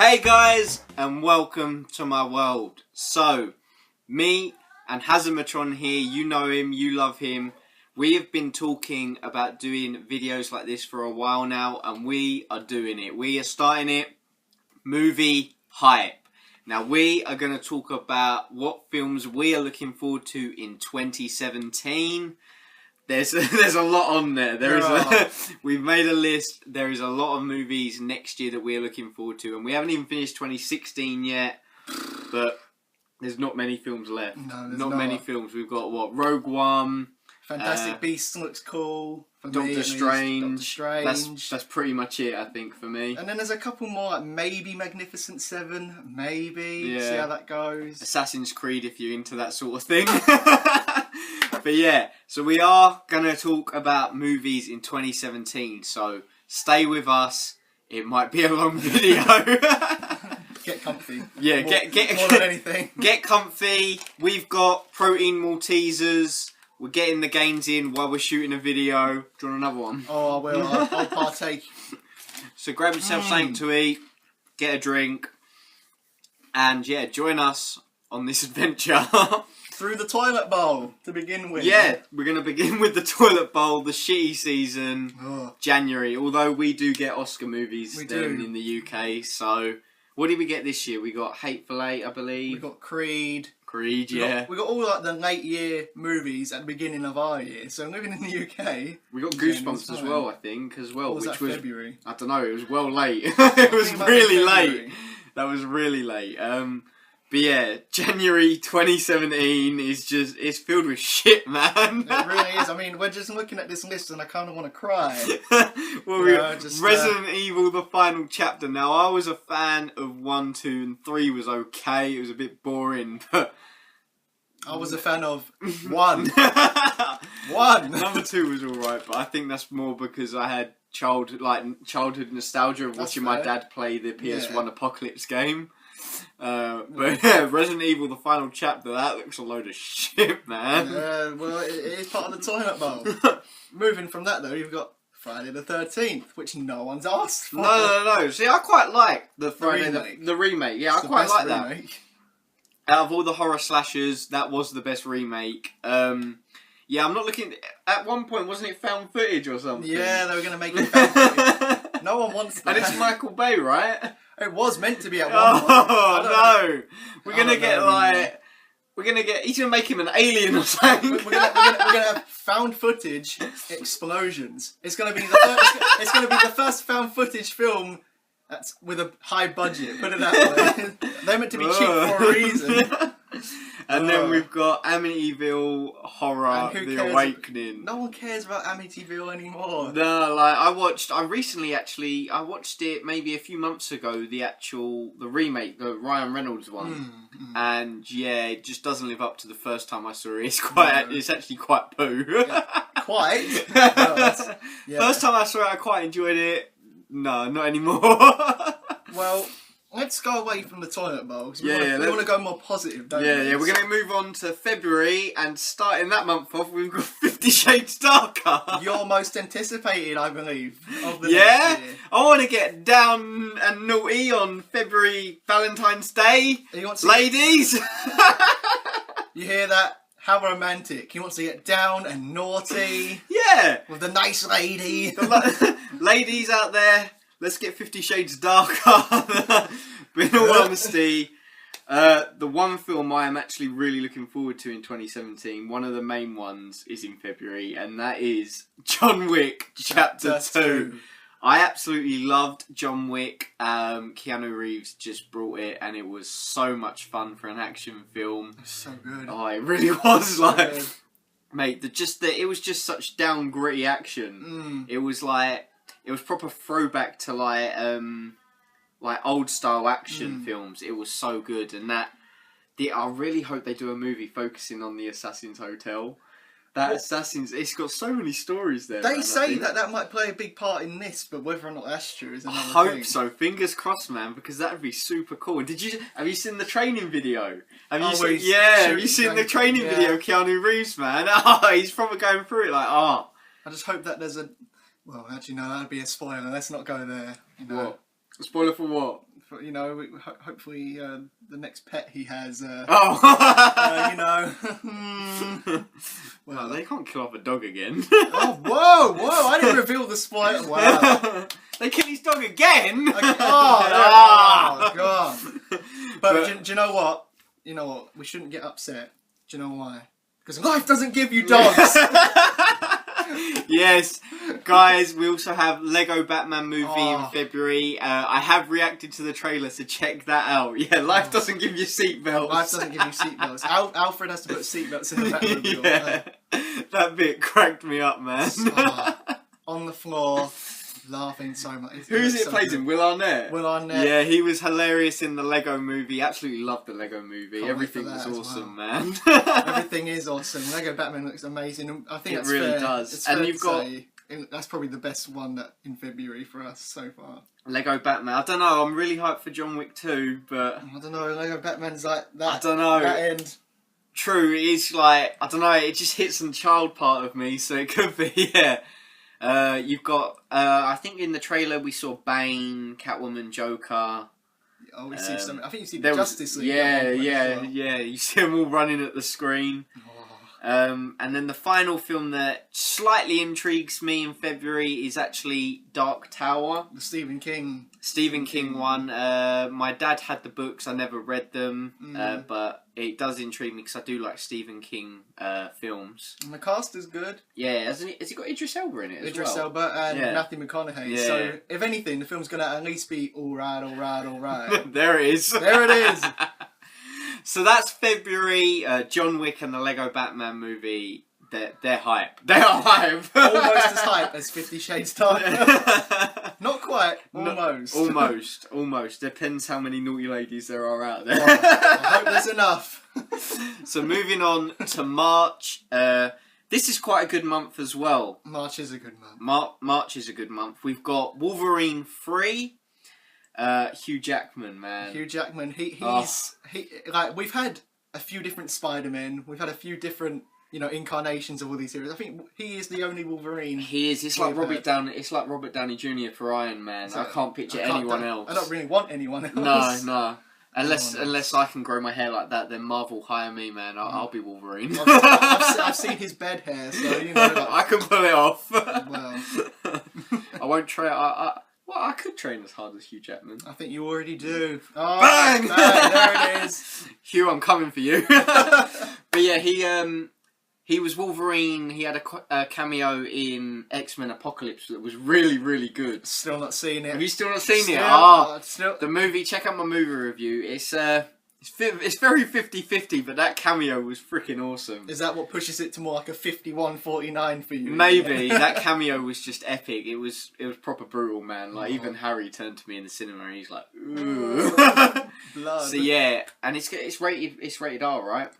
Hey guys, and welcome to my world. So, me and Hazzahmatron here, you know him, you love him. We have been talking about doing videos like this for a while now, and we are doing it. We are starting it, movie hype. Now we are going to talk about what films we are looking forward to in 2017. There's a lot on there. We've made a list. There is a lot of movies next year that we're looking forward to, and we haven't even finished 2016 yet. But there's not many films left. No, not many films. We've got what? Rogue One. Fantastic Beasts looks cool. For Doctor Strange. Doctor Strange. That's pretty much it, I think, for me. And then there's a couple more, like maybe Magnificent Seven, maybe. Yeah. See how that goes. Assassin's Creed, if you're into that sort of thing. But yeah, so we are going to talk about movies in 2017. So stay with us. It might be a long video. Get comfy. Yeah, more than anything. Get comfy. We've got protein Maltesers. We're getting the gains in while we're shooting a video. Do you want another one? Oh, I will. I'll partake. So grab yourself something to eat, get a drink, and yeah, join us on this adventure. Through the toilet bowl, to begin with. Yeah, we're going to begin with the toilet bowl, the shitty season, January. Although we do get Oscar movies in the UK. So, what did we get this year? We got Hateful Eight, I believe. We got Creed. Yeah. We got all like the late year movies at the beginning of our year. So living in the UK. We got Goosebumps as well, I think, as well. Which was February? I don't know, it was well late. It was really late. That was really late. But yeah, January 2017 it's filled with shit, man. It really is. I mean, we're just looking at this list and I kind of want to cry. Resident Evil, the final chapter. Now, I was a fan of 1, 2 and 3 was okay. It was a bit boring, but... I was a fan of 1. 1! Number 2 was alright, but I think that's more because I had childhood nostalgia of watching my dad play the PS1 Apocalypse game. But yeah, Resident Evil, the final chapter, that looks a load of shit, man. Well, it is part of the toilet bowl. Moving from that, though, you've got Friday the 13th, which no one's asked for. No. See, I quite like the Friday the remake. Yeah, I quite like that. Out of all the horror slashers, that was the best remake. Yeah, I'm not looking... At one point, wasn't it found footage or something? Yeah, they were going to make it found footage. No one wants that. And it's Michael Bay, right? It was meant to be at one point. Oh, no. We're going to get, he's going to make him an alien or something. We're going to have found footage explosions. It's going to be the first found footage film that's with a high budget, put it that way. They're meant to be cheap for a reason. And then we've got Amityville Horror, The Awakening. No one cares about Amityville anymore. No, I watched it maybe a few months ago, the remake, the Ryan Reynolds one. And yeah, it just doesn't live up to the first time I saw it. It's actually quite poo. Quite? First time I saw it, I quite enjoyed it. No, not anymore. Well, let's go away from the toilet bowl. We want to go more positive, don't we? Yeah. We're going to move on to February, and starting that month off, we've got 50 Shades Darker. Your most anticipated, I believe, of the next year. I want to get down and naughty on February Valentine's Day. Ladies! You hear that? How romantic. He wants to get down and naughty. Yeah. With the nice lady. Ladies out there, let's get 50 Shades Darker. But in all honesty, the one film I am actually really looking forward to in 2017, one of the main ones, is in February, and that is John Wick Chapter 2. I absolutely loved John Wick. Keanu Reeves just brought it, and it was so much fun for an action film. It was so good. Oh, it really was. Mate, it was just such down gritty action. It was proper throwback to old style action films. It was so good, and I really hope they do a movie focusing on the Assassin's Hotel. It's got so many stories there. They say that might play a big part in this, but whether or not that's true is another thing. I hope so. Fingers crossed, man, because that would be super cool. Have you seen the training video? Have you seen the training video, Keanu Reeves, man? He's probably going through it I just hope that there's a... Well, actually, no, that'd be a spoiler. Let's not go there. What? A spoiler for what? For, you know, hopefully the next pet he has. You know. Well, they can't kill off a dog again. Oh, whoa! I didn't reveal the spoiler. Wow. They kill his dog again. Okay. Oh God. But do you know what? You know what? We shouldn't get upset. Do you know why? Because life doesn't give you dogs. Yes, guys, we also have Lego Batman movie in February. I have reacted to the trailer, so check that out. Yeah, life doesn't give you seatbelts. Life doesn't give you seatbelts. Alfred has to put seatbelts in the Batmobile. Yeah, that bit cracked me up, man. On the floor, laughing so much. Who's it plays him? Will Arnett? Will Arnett. Yeah, he was hilarious in the Lego movie. Absolutely loved the Lego movie. Can't Everything was awesome, man. Everything is awesome. Lego Batman looks amazing. I think it really does. It's and fair you've to got say that's probably the best one in February for us so far. Lego Batman. I don't know. I'm really hyped for John Wick 2, but I don't know. Lego Batman's like that. I don't know. That end. True, it is like, I don't know. It just hits the child part of me, so it could be. Yeah. You've got. I think in the trailer we saw Bane, Catwoman, Joker. Oh, we see some. I think you see the Justice League. Yeah. Well. You see them all running at the screen. Oh. And then the final film that slightly intrigues me in February is actually Dark Tower. The Stephen King one. My dad had the books. I never read them, but it does intrigue me because I do like Stephen King films. And the cast is good. Yeah, has he got Idris Elba in it as Idris well? Elba and Matthew McConaughey. Yeah. So, if anything, the film's going to at least be all right. There it is. There it is. So that's February. John Wick and the Lego Batman movie. They're hype. They are hype. Almost as hype as 50 Shades Dark. Not quite. Almost. Almost. Depends how many naughty ladies there are out there. Well, I hope there's enough. So moving on to March. This is quite a good month as well. March is a good month. March is a good month. We've got Wolverine 3. Hugh Jackman, man. Hugh Jackman. He's like, we've had a few different Spider-Men. We've had a few different, incarnations of all these heroes. I think he is the only Wolverine. He is. It's like Robert Downey. It's like Robert Downey Jr. for Iron Man. So I can't picture anyone else. I don't really want anyone else. No. Unless I can grow my hair like that, then Marvel hire me, man. I'll be Wolverine. I've seen his bed hair, so I can pull it off. Well, I won't try. Well, I could train as hard as Hugh Jackman. I think you already do. Oh, bang! There it is. Hugh, I'm coming for you. But yeah, he was Wolverine. He had a cameo in X-Men Apocalypse that was really, really good. Still not seen it. Have you still not seen it? The movie. Check out my movie review. It's very 50-50, but that cameo was freaking awesome. Is that what pushes it to more like a 51-49 for you? Maybe. That cameo was just epic. It was proper brutal, man. Like, even Harry turned to me in the cinema and he's like, ooh. Blood. So yeah, and it's rated R, right?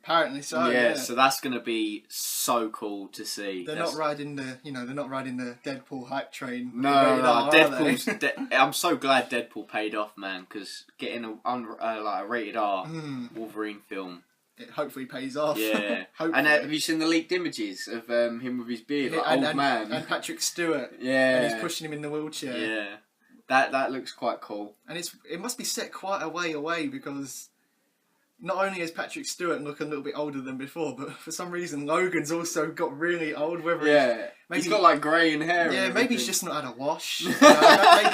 Apparently so. Yeah, so that's gonna be so cool to see. They're not riding the Deadpool hype train. No, Deadpool's. I'm so glad Deadpool paid off, man, because getting a rated R Wolverine film, it hopefully pays off. Yeah. And have you seen the leaked images of him with his beard, old man, and Patrick Stewart? Yeah, and he's pushing him in the wheelchair. Yeah, that looks quite cool. And it must be set quite a way away because. Not only is Patrick Stewart look a little bit older than before, but for some reason Logan's also got really old. He's got like grey in hair. Yeah, maybe he's just not had a wash.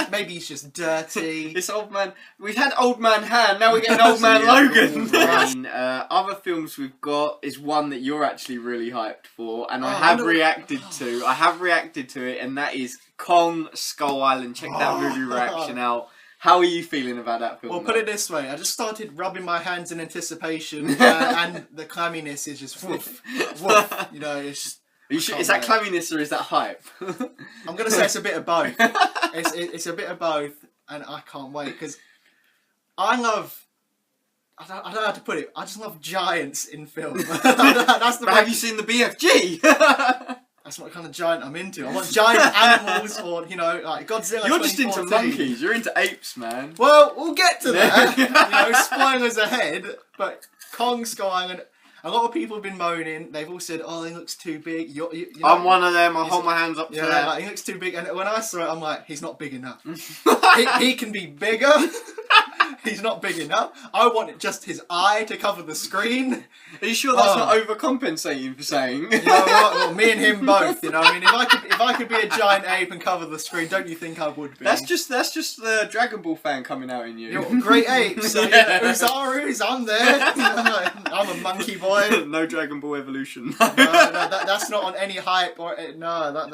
Maybe he's just dirty. This old man. We've had old man Han. Now we're getting old man Logan. Other films we've got is one that you're actually really hyped for, and I have reacted to it, and that is Kong Skull Island. Check that movie reaction out. How are you feeling about that film? Well, put it this way. I just started rubbing my hands in anticipation, and the clamminess is just woof, woof. It's just... Is that clamminess or is that hype? I'm going to say it's a bit of both. It's a bit of both, and I can't wait, because I love... I don't know how to put it. I just love giants in film. Have you seen the BFG? That's what kind of giant I'm into. I want giant animals or, like Godzilla. You're just into monkeys. You're into apes, man. Well, we'll get to that. Spoilers ahead. But Kong Skull Island. A lot of people have been moaning. They've all said, "Oh, he looks too big." You know, I'm one of them. I hold my hands up to yeah, that. like, he looks too big. And when I saw it, I'm like, he's not big enough. he can be bigger. He's not big enough. I want just his eye to cover the screen. Are you sure that's not overcompensating for saying? You know what? Well, me and him both. You know, I mean, if I could be a giant ape and cover the screen, don't you think I would be? That's just the Dragon Ball fan coming out in you. You're great apes. So, Yeah. Uzaru's, I'm there. I'm a monkey boy. No Dragon Ball evolution. No, that's not on any hype or no.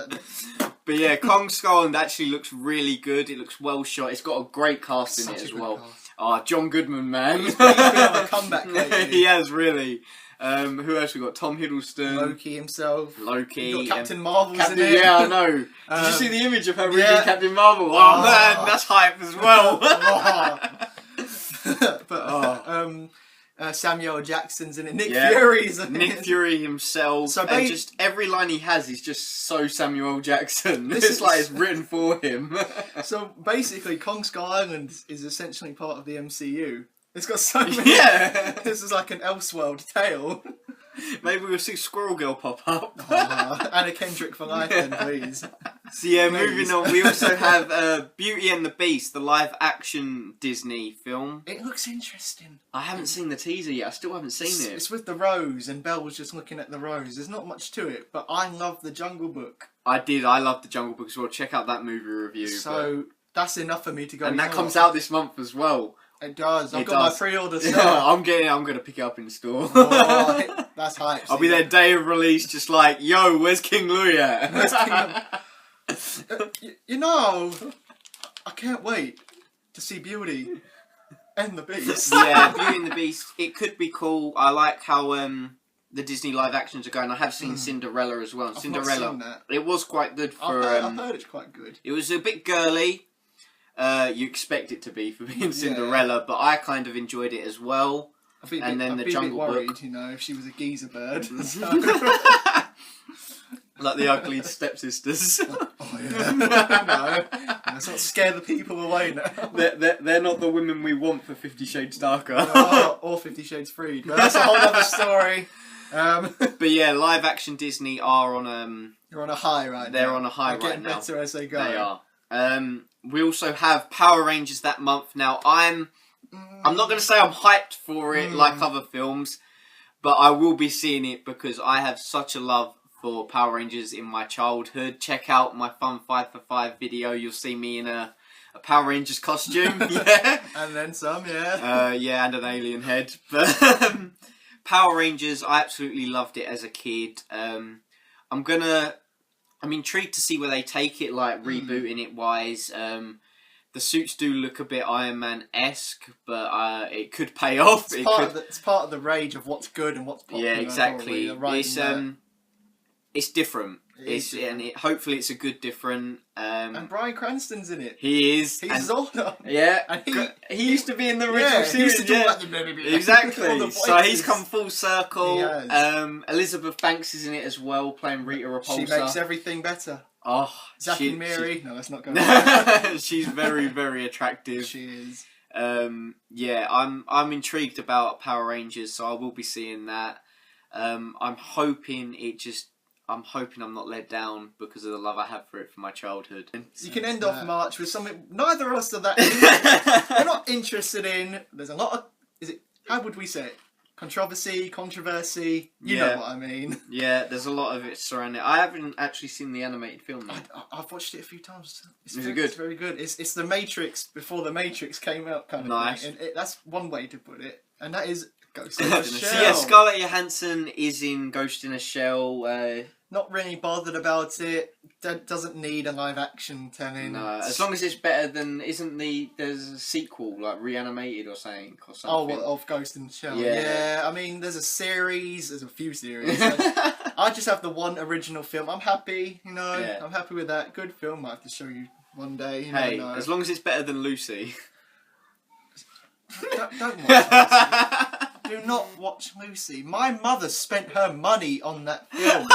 But yeah, Kong Skull actually looks really good. It looks well shot. It's got a great cast in it as well. Cast. Oh, John Goodman, man. He's been on a comeback lately. He has, really. Who else we got? Tom Hiddleston. Loki himself. Loki. You've got Captain Marvel's Captain, in it. yeah, I know. Did you see the image of her reading yeah. Captain Marvel? Oh, man, that's hype as well. But Samuel Jackson's in it. Nick Yeah. Fury's in Nick it. Fury himself. So And just every line he has is just so Samuel Jackson. It's like it's written for him. So basically, Kong Skull Island is essentially part of the MCU. It's got so many. Yeah. This is like an Elseworld tale. Maybe we'll see Squirrel Girl pop up. Anna Kendrick for life, then, please. So yeah, Please. moving on. We also have Beauty and the Beast, the live-action Disney film. It looks interesting. I haven't seen the teaser yet. I still haven't seen it. It's with the rose, and Belle was just looking at the rose. There's not much to it, but I love the Jungle Book. I did. I love the Jungle Book as well. Check out that movie review. So that's enough for me to go. And that comes out this month as well. It does. I've It got does. my pre-order Yeah, set. I'm going to pick it up in store. Oh, that's hype. I'll be there day of release, just like, yo, where's King Louis at? Where's you know, I can't wait to see Beauty and the Beast. Yeah, Beauty and the Beast. It could be cool. I like how the Disney live actions are going. I have seen Cinderella as well. I've Cinderella. not seen that. It was quite good for. I've heard it's quite good. It was a bit girly. You expect it to be for being Cinderella, but I kind of enjoyed it as well. And then the Jungle worried, Book. you know, if she was a geezer bird. So. Like the ugly stepsisters. Oh yeah. No, let's not scare the people away now. They're not the women we want for 50 Shades Darker. Or 50 Shades Freed, but that's a whole other story. But yeah, live action Disney are on You're on a high right now. They're on a high They're right now. getting better as they go. They are. We also have Power Rangers that month. Now I'm not going to say I'm hyped for it like other films, but I will be seeing it because I have such a love for Power Rangers in my childhood. Check out my Fun 5 for 5 video. You'll see me in a Power Rangers costume. Yeah. And then some, yeah. Yeah, and an alien head. But Power Rangers, I absolutely loved it as a kid. I'm intrigued to see where they take it, like rebooting it wise. The suits do look a bit Iron Man-esque, but it could pay off. It's part of the rage of what's good and what's popular. Yeah, exactly. Right, It's different. different. Hopefully it's a good different. And Bryan Cranston's in it. He is. He's Zordon. Yeah, And he used to be in the original series. He used to do all Exactly. the So he's voices. come full circle. He has. Elizabeth Banks is in it as well, playing Rita Repulsa. She makes everything better. Oh, Zack and Miri. No, let's not go there. she's very, very attractive. She is. Yeah, I'm intrigued about Power Rangers, so I will be seeing that. I'm hoping I'm not let down because of the love I have for it from my childhood. You can end off March with something neither of us are that we're not interested in. There's a lot of how would we say it? Controversy. You know what I mean. Yeah, there's a lot of it surrounding it. I haven't actually seen the animated film though. I've watched it a few times. Is it good? It's very good. It's the Matrix before the Matrix came out kind of Nice. thing. And that's one way to put it. And that is Ghost in a Shell. So yeah, Scarlett Johansson is in Ghost in a Shell. Not really bothered about it. Doesn't need a live action telling. No, as long as it's better than there's a sequel like Reanimated or something. Of Ghost in the Shell. Yeah. I mean, there's a few series. I just have the one original film. I'm happy, you know. Yeah. I'm happy with that. Good film. I have to show you one day. You Hey, know. as long as it's better than Lucy. Don't watch Lucy. Do not watch Lucy. My mother spent her money on that film.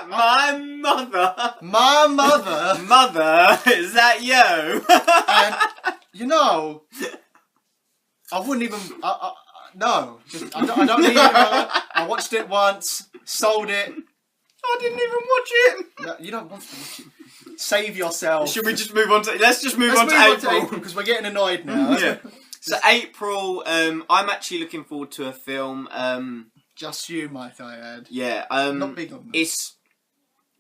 My mother. My mother. Mother, is that you? And, you know, I wouldn't even... No, I don't need it. I watched it once, sold it. I didn't even watch it. No, you don't want to watch it. Save yourself. Should we just move on to? Let's just move on to April because we're getting annoyed now. Yeah. So April, I'm actually looking forward to a film. Just you, might I add. Yeah. Not big on this. It's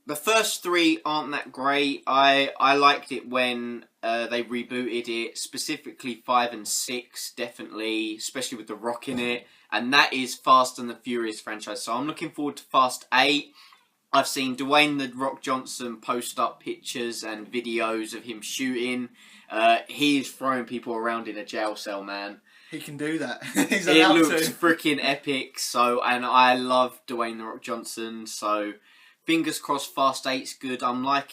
the first three aren't that great. I liked it when they rebooted it, specifically 5 and 6, definitely, especially with The Rock in it, and that is Fast and the Furious franchise. So I'm looking forward to Fast 8. I've seen Dwayne The Rock Johnson post up pictures and videos of him shooting. He is throwing people around in a jail cell, man. He can do that. He's It allowed looks to. freaking epic. So, and I love Dwayne The Rock Johnson. So, fingers crossed, Fast 8's good. I want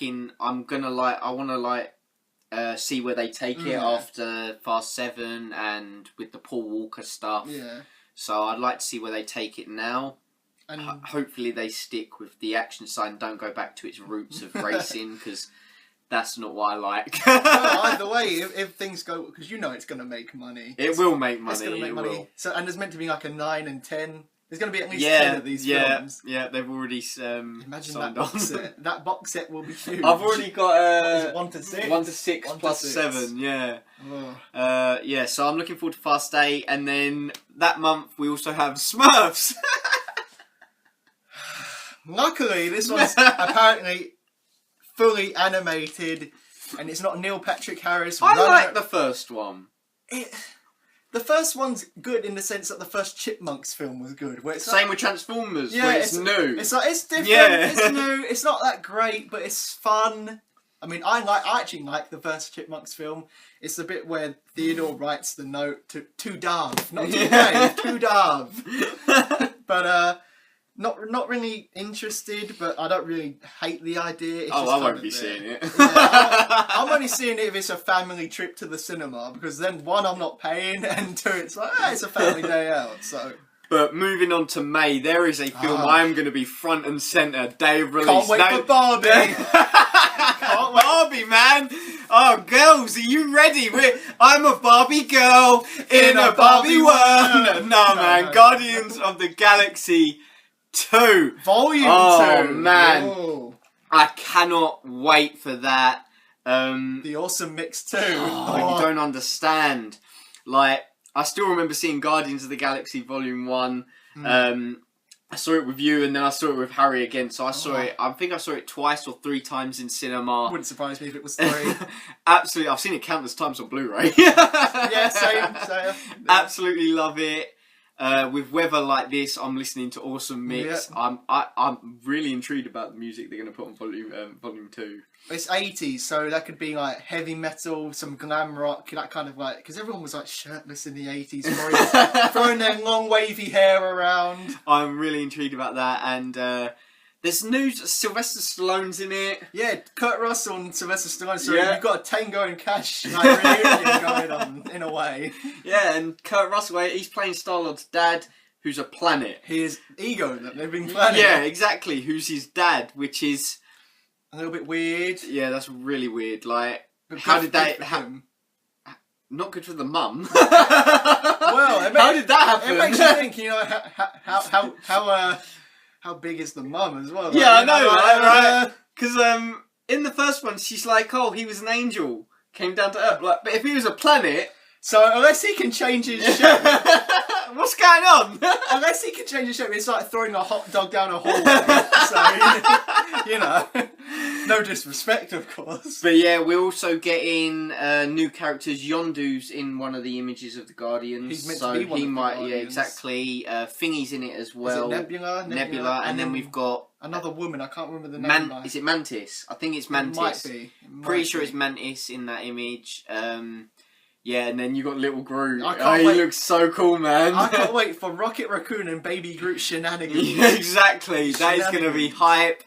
to see where they take it after Fast 7 and with the Paul Walker stuff. Yeah. So, I'd like to see where they take it now. And Hopefully they stick with the action side and don't go back to its roots of racing, because that's not what I like. well, either way, if things go, because you know it's going to make money. It will make money. It's going to make money. Will. So, and there's meant to be like a 9 and 10. There's going to be at least 10 of these films. Yeah, they've already Imagine signed that box on. set. That box set will be huge. I've already got 1 to 6. 1 to 6 1 to plus 6. 7. Yeah. Oh. Yeah. So I'm looking forward to Fast 8, and then that month we also have Smurfs. Luckily, this one's apparently fully animated, and it's not Neil Patrick Harris. I like the first one. The first one's good in the sense that the first Chipmunks film was good. Where it's Same with Transformers, yeah, where it's new. It's like it's different. Yeah. It's new. It's not that great, but it's fun. I mean, I actually like the first Chipmunks film. It's the bit where Theodore writes the note to Dove, not to Dave, to Dove. But not really interested. But I don't really hate the idea. It's just I won't kind be of seeing it. Yeah, I'm only seeing it if it's a family trip to the cinema, because then 1, I'm not paying, and 2, it's like it's a family day out. So. But moving on to May, there is a film I'm going to be front and centre day of release. Can't wait for Barbie. Can't wait. Barbie, man. Oh, girls, are you ready? I'm a Barbie girl in a Barbie world. No, man. Guardians of the Galaxy 2. Volume 2. Oh, man. Whoa. I cannot wait for that. The Awesome Mix 2. Oh, you don't understand. Like, I still remember seeing Guardians of the Galaxy Volume 1. I saw it with you, and then I saw it with Harry again. So I saw it, I think I saw it twice or 3 times in cinema. Wouldn't surprise me if it was 3. Absolutely. I've seen it countless times on Blu-ray. Yeah, same. Yeah. Absolutely love it. With weather like this, I'm listening to Awesome Mix. Yeah. I'm really intrigued about the music they're going to put on Volume 2. It's 80s, so that could be like heavy metal, some glam rock, that kind of like, because everyone was like shirtless in the 80s, throwing their long wavy hair around. I'm really intrigued about that, and there's news. Sylvester Stallone's in it. Yeah, Kurt Russell and Sylvester Stallone. So Yeah. you've got a Tango and Cash like reunion going on in a way. Yeah, and Kurt Russell, he's playing Star-Lord's dad, who's a planet. His ego that they've been planning. Yeah, exactly. Who's his dad, which is a little bit weird. Yeah, that's really weird. Like, But how good- did that? good for him. Not good for the mum. Well, how did that happen? It makes you think, you know, how big is the mum as well? Yeah, like, I know, you right? Because in the first one, she's like, "Oh, he was an angel, came down to Earth." Like, but if he was a planet, So unless he can change his shape, what's going on? unless he can change his shape, it's like throwing a hot dog down a hallway. So you know, no disrespect, of course. But yeah, we're also getting new characters. Yondu's in one of the images of the Guardians, He's meant so to be one he of the might. Guardians. Yeah, exactly. Thingy's in it as well. Is it Nebula? And then we've got another woman. I can't remember the name. Is it Mantis? I think it's Mantis. It might be. Pretty sure it's Mantis in that image. Yeah, and then you got Little Groot. I can't he wait. looks so cool, man. I can't wait for Rocket Raccoon and Baby Groot shenanigans. Yeah, exactly. That is going to be Shenanigans. hype.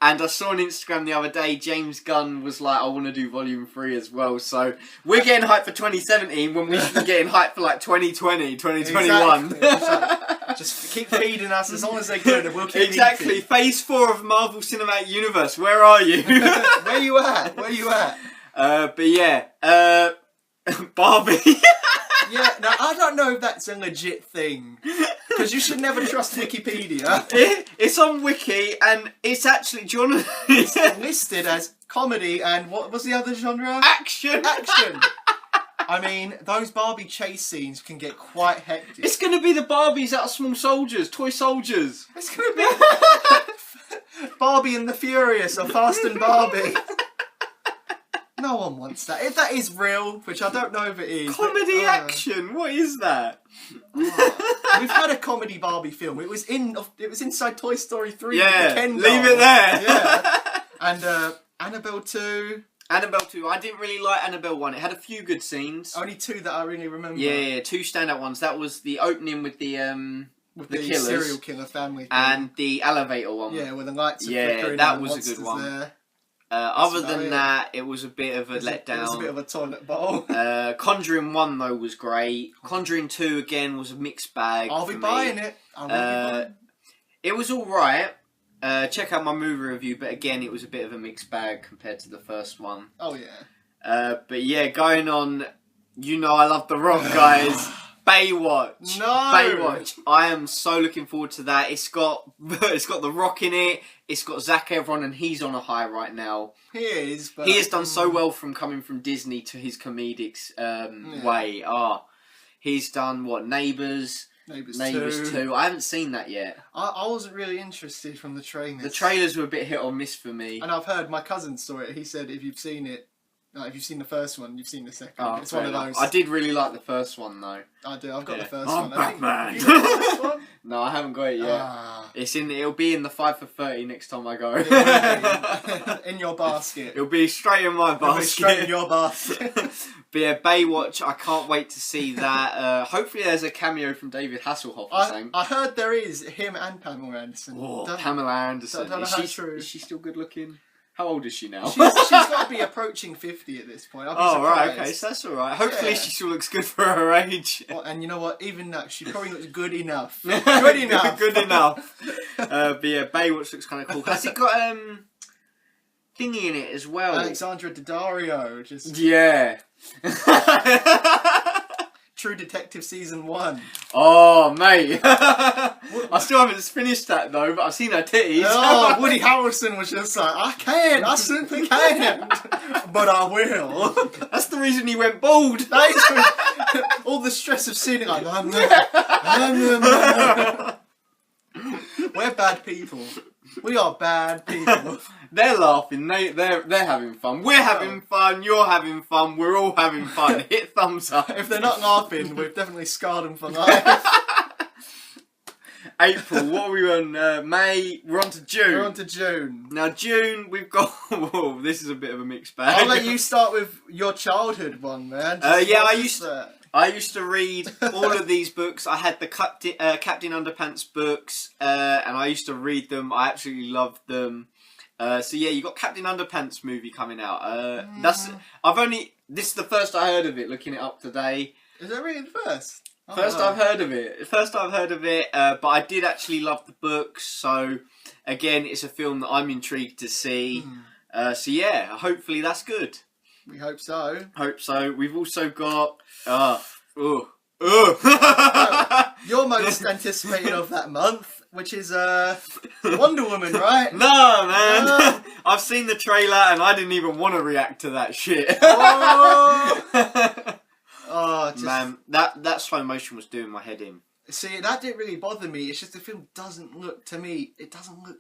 And I saw on Instagram the other day, James Gunn was like, I want to do Volume 3 as well. So we're getting hype for 2017 when we should be getting hype for like 2020, 2021. Exactly. Just keep feeding us as long as they're good and we'll keep Exactly. eating. Phase 4 of Marvel Cinematic Universe. Where are you? Where you at? Where you at? But yeah. Barbie. Yeah, now I don't know if that's a legit thing. Because you should never trust Wikipedia. It's on Wiki, and it's actually, It's listed as comedy and what was the other genre? Action! Action! I mean, those Barbie chase scenes can get quite hectic. It's going to be the Barbies out of Small Soldiers, toy soldiers. It's going to be Barbie and the Furious or Fast and Barbie. No one wants that. If that is real, which I don't know if it is. Comedy action, what is that? We've had a comedy Barbie film. It was inside Toy Story 3. Yeah, the Ken leave doll. it there. Yeah. And Annabelle 2. Annabelle 2, I didn't really like Annabelle 1. It had a few good scenes. Only 2 that I really remember. Yeah, 2 standout ones. That was the opening with the killers. Serial killer family thing. And the elevator one. Yeah, where the lights are yeah, flickering. that and was a the good one. there. Other than that, it was a bit of a letdown. It was a bit of a toilet bowl. Conjuring 1 though was great. Conjuring 2 again was a mixed bag. I'll be buying it. It was alright. Check out my movie review, but again, it was a bit of a mixed bag compared to the first one. Oh yeah. But yeah, going on, you know I love The Rock, guys. Baywatch. No. Baywatch. I am so looking forward to that. It's got The Rock in it. It's got Zac Efron, and he's on a high right now. He is. But he has done so well from coming from Disney to his comedic way. He's done what? Neighbours. Neighbours 2. I haven't seen that yet. I wasn't really interested from the trailers. The trailers were a bit hit or miss for me. And I've heard my cousin saw it. He said if you've seen it, if you've seen the first one, you've seen the second. It's one of those. I did really like the first one though. I do. I've got the first one. one. Batman. Have you got the first one? No, I haven't got it yet. It'll be in the 5 for 30 next time I go. In your basket. It'll be straight in my basket. It'll be straight in your basket. But yeah, Baywatch, I can't wait to see that. Hopefully there's a cameo from David Hasselhoff or something. I heard there is, him and Pamela Anderson. Oh, Pamela Anderson. Don't know how true. Is she still good looking? How old is she now? She's got to be approaching 50 at this point. I'll be surprised. Right, okay, so that's alright. Hopefully she still looks good for her age. Well, and you know what? Even that, she probably looks good enough. Good enough. Good enough. But yeah, Baywatch looks kind of cool. Has it got thingy in it as well? Alexandra Daddario. Yeah. True Detective Season 1. Oh, mate. I still haven't finished that, though, but I've seen her titties. Oh, Woody Harrelson was just like, I simply can't, but I will. That's the reason he went bald. All the stress of seeing it like, we're bad people. We are bad people. They're laughing. They're having fun. We're having fun. You're having fun. We're all having fun. Hit thumbs up. If they're not laughing, we've definitely scarred them for life. April. What are we on? May. We're on to June. We're on to June. Now June, we've got. Whoa, this is a bit of a mixed bag. I'll let you start with your childhood one, man. I used to read all of these books. I had the Captain Underpants books, and I used to read them. I absolutely loved them. So yeah, you got Captain Underpants movie coming out. This is the first I heard of it. Looking it up today. Is that really the first? I've heard of it. First I've heard of it, but I did actually love the books. So again, it's a film that I'm intrigued to see. So yeah, hopefully that's good. We hope so. We've also got your most anticipated of that month, which is Wonder Woman, right? No, man. I've seen the trailer and I didn't even want to react to that shit. Man, that slow motion was doing my head in. See, that didn't really bother me. It's just the film doesn't look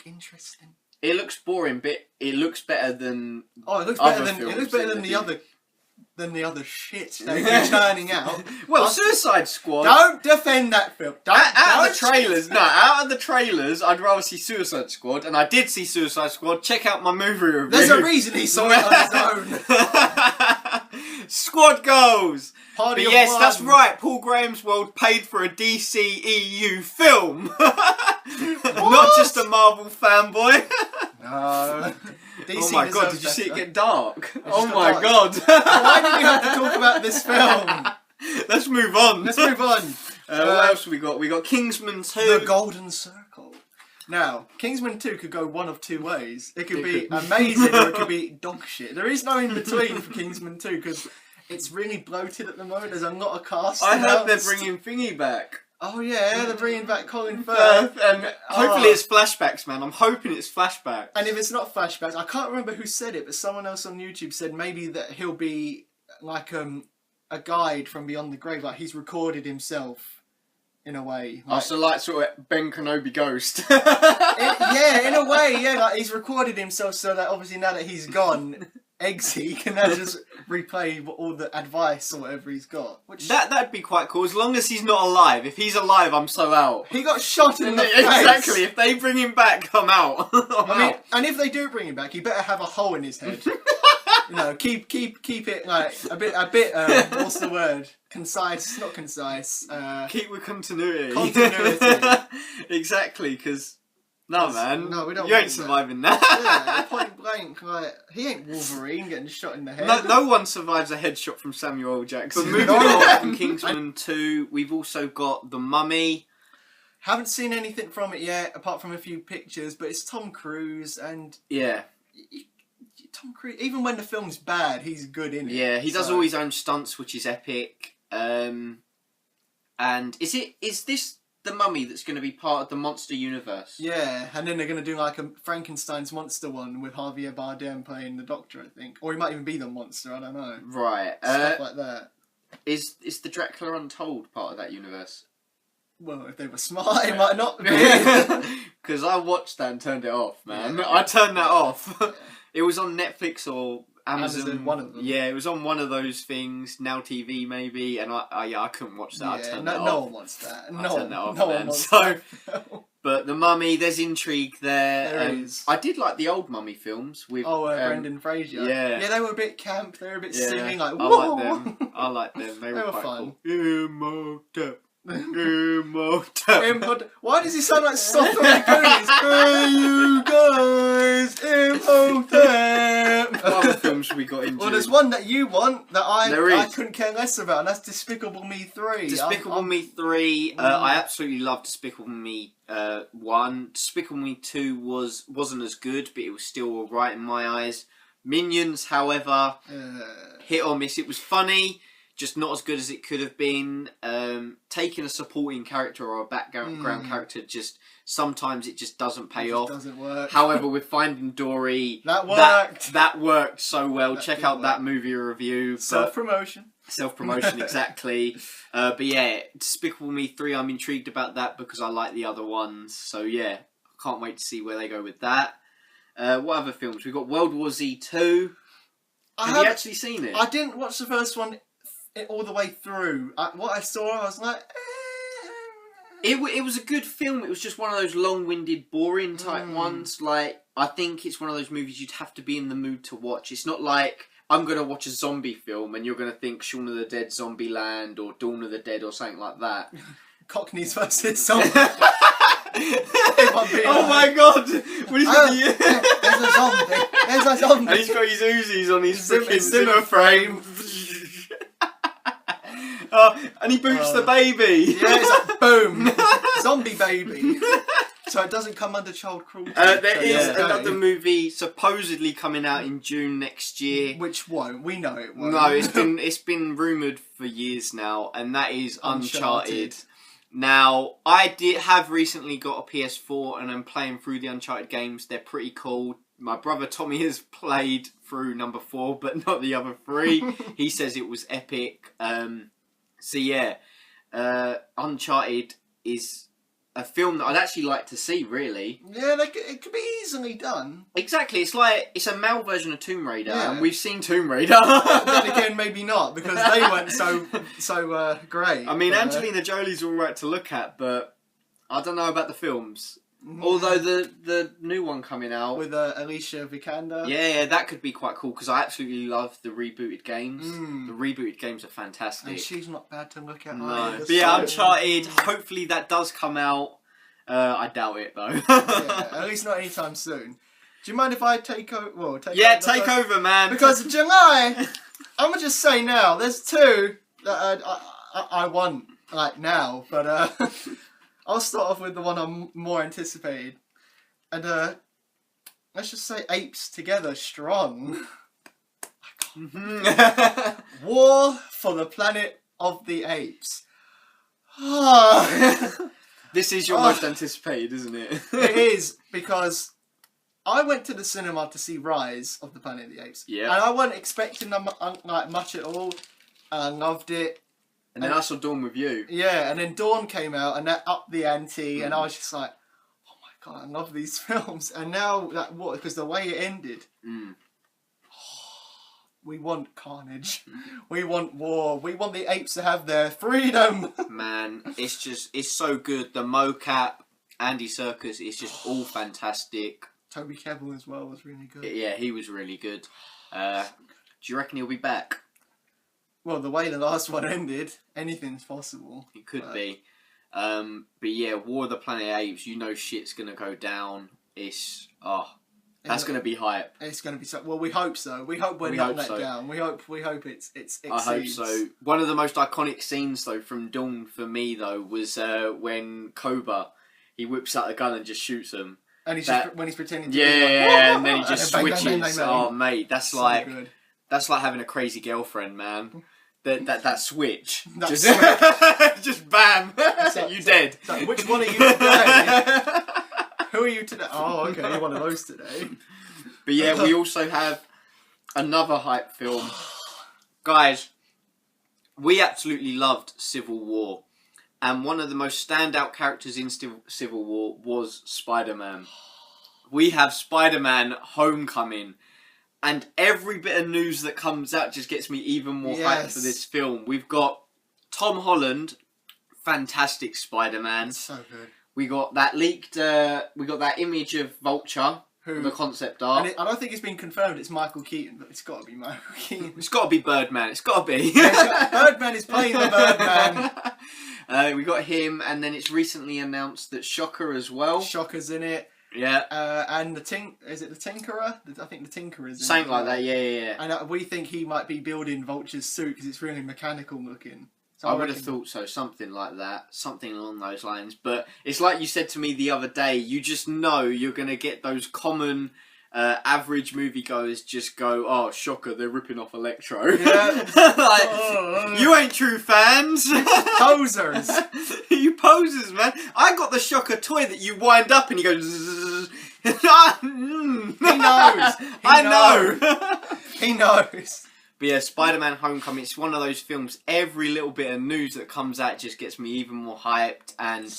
interesting. It looks boring, but it looks better than. It looks better than the other shit they've been turning out. Well, Suicide Squad. Don't defend that film. Out of the trailers, I'd rather see Suicide Squad, and I did see Suicide Squad. Check out my movie review. There's a reason he saw it on his own. Squad goals. Party but yes, one. That's right. paulgrahamsworld paid for a DCEU film, not just a Marvel fanboy. No. DC oh my god, did you see it get dark? Oh my god. Why did we have to talk about this film? Let's move on. What else have we got? We got Kingsman 2. The Golden Circle. Now, Kingsman 2 could go one of two ways. It could be amazing or it could be dog shit. There is no in between for Kingsman 2 because It's really bloated at the moment. There's a lot of cast. I heard they're announced. bringing Thingy back. Oh yeah, they're bringing back Colin Firth. And hopefully it's flashbacks, man. I'm hoping it's flashbacks. And if it's not flashbacks, I can't remember who said it, but someone else on YouTube said maybe that he'll be like a guide from beyond the grave, like he's recorded himself in a way. Like, so like sort of Ben Kenobi ghost. Yeah, in a way, yeah. Like he's recorded himself so that obviously now that he's gone, Eggsy can now just replay all the advice or whatever he's got. Which That'd be quite cool, as long as he's not alive. If he's alive, I'm so out. he got shot in the face. Exactly. If they bring him back, I'm out. I mean, and if they do bring him back, he better have a hole in his head. You know, keep it like a bit. What's the word? Concise, not concise. Keep with continuity. Continuity. Exactly, because man, no, we don't you want ain't surviving that. Yeah, point blank, like he ain't Wolverine getting shot in the head. No one survives a headshot from Samuel L. Jackson. But moving No on one. from Kingsman 2, we've also got The Mummy. Haven't seen anything from it yet, apart from a few pictures. But it's Tom Cruise, and Yeah. Tom Cruise. Even when the film's bad, he's good in it. Yeah, he does all his own stunts, which is epic. And is this The Mummy that's going to be part of the monster universe? Yeah, and then they're going to do like a Frankenstein's monster one with Javier Bardem playing the Doctor, I think, or he might even be the monster. I don't know. Right. Stuff like that. Is the Dracula Untold part of that universe? Well, if they were smart, it might not be. Because I watched that and turned it off, man. Yeah. I turned that off. It was on Netflix or Amazon. One of them. Yeah, it was on one of those things, Now TV maybe, and I couldn't watch that. I turned that off. No one wants that. I turned that off, no man. one wants So, that. but The Mummy, there's intrigue there. There is. I did like the old Mummy films with. Brendan Fraser. Yeah. Yeah, they were a bit camp. They were a bit silly. Like, I whoa. like them. I like them. They were quite fun. cool. Imhotep. Imhotep. Why does he sound like Soft on the Goonies? Hey, you guys, Imhotep. What other films we got into? Well, there's one that you want that I There is. couldn't care less about, and that's Despicable Me 3. Despicable Me 3, I absolutely loved Despicable Me 1. Despicable Me 2 wasn't as good, but it was still alright in my eyes. Minions, however, hit or miss. It was funny, just not as good as it could have been. Taking a supporting character or a background character, just sometimes it just doesn't pay off. Doesn't work. However, with Finding Dory, that worked. That worked so well. Check out that movie review. Self-promotion. Self-promotion, exactly. But yeah, Despicable Me 3, I'm intrigued about that because I like the other ones. So yeah, I can't wait to see where they go with that. What other films? We've got World War Z 2. Have you actually seen it? I didn't watch the first one all the way through. What I saw, I was like... It was a good film. It was just one of those long-winded, boring type ones. Like, I think it's one of those movies you'd have to be in the mood to watch. It's not like I'm going to watch a zombie film and you're going to think Shaun of the Dead, Zombieland, or Dawn of the Dead, or something like that. Cockneys versus zombies. Oh my god! What is it? There's a zombie. There's a zombie. And he's got his Uzis on his freaking Zimmer Zimmer frame. And he boots the baby. Yeah, it's like boom, zombie baby. So it doesn't come under child cruelty. There is another movie supposedly coming out in June next year. Which won't. We know it won't. No, it's been rumoured for years now, and that is Uncharted. Now, I have recently got a PS4 and I'm playing through the Uncharted games. They're pretty cool. My brother Tommy has played through number 4, but not the other 3. He says it was epic. So yeah, Uncharted is a film that I'd actually like to see, really. Yeah, it could be easily done. Exactly, it's a male version of Tomb Raider, Yeah. and we've seen Tomb Raider. Then again, maybe not, because they weren't so great. I mean, but, Angelina Jolie's alright to look at, but I don't know about the films. Although the new one coming out with Alicia Vikander. Yeah, that could be quite cool because I absolutely love the rebooted games. The rebooted games are fantastic. And she's not bad to look at. No, either, but yeah, so... Uncharted. Hopefully that does come out. I doubt it though. Yeah, at least not anytime soon. Do you mind if I take over? Well, take over, man. Because July, I'm gonna just say now. There's 2 that I want like now, but I'll start off with the one I'm more anticipated, and let's just say Apes Together Strong. I War for the Planet of the Apes. This is your most anticipated, isn't it? It is, because I went to the cinema to see Rise of the Planet of the Apes. Yeah. And I wasn't expecting much at all. And I loved it. And then I saw Dawn with you. Yeah, and then Dawn came out and that upped the ante, and I was just like, oh my god, I love these films. And now, because the way it ended, we want carnage, we want war, we want the apes to have their freedom. Man, it's so good. The mocap, Andy Serkis, it's just all fantastic. Toby Kebbell as well was really good. Yeah, he was really good. Do you reckon he'll be back? Well, the way the last one ended, anything's possible. It could be. But yeah, War of the Planet of the Apes, you know shit's going to go down. That's going to be hype. It's going to be so. Well, we hope so. We hope we're not let down. We hope it exceeds. I hope so. One of the most iconic scenes, though, from Dawn for me, though, was when Cobra, he whips out a gun and just shoots him. And when he's pretending to be and then he just switches. Bang, bang, bang. Oh, mate, that's so like good. That's like having a crazy girlfriend, man. That switch. Just bam. You dead. So which one are you today? Who are you today? Oh, okay, you're one of those today. But yeah, we also have another hype film. Guys, we absolutely loved Civil War. And one of the most standout characters in Civil War was Spider-Man. We have Spider-Man Homecoming. And every bit of news that comes out just gets me even more hyped for this film. We've got Tom Holland, fantastic Spider-Man. It's so good. We got that leaked, we got that image of Vulture, the concept art. And I don't think it's been confirmed it's Michael Keaton, but it's got to be Michael Keaton. It's got to be Birdman, it's got to be. Birdman is playing the Birdman. We got him, and then it's recently announced that Shocker as well. Shocker's in it. Yeah. And is it the Tinkerer? I think the Tinkerer is in it. Something like that, yeah. And we think he might be building Vulture's suit because it's really mechanical looking. So I would have thought so, something like that, something along those lines. But it's like you said to me the other day, you just know you're going to get those common average moviegoers just go, oh, Shocker, they're ripping off Electro. Yeah. You ain't true fans. Posers. You posers, man. I got the Shocker toy that you wind up and you go, zzz. He knows. I know. He knows. But yeah, Spider-Man Homecoming, it's one of those films, every little bit of news that comes out just gets me even more hyped. And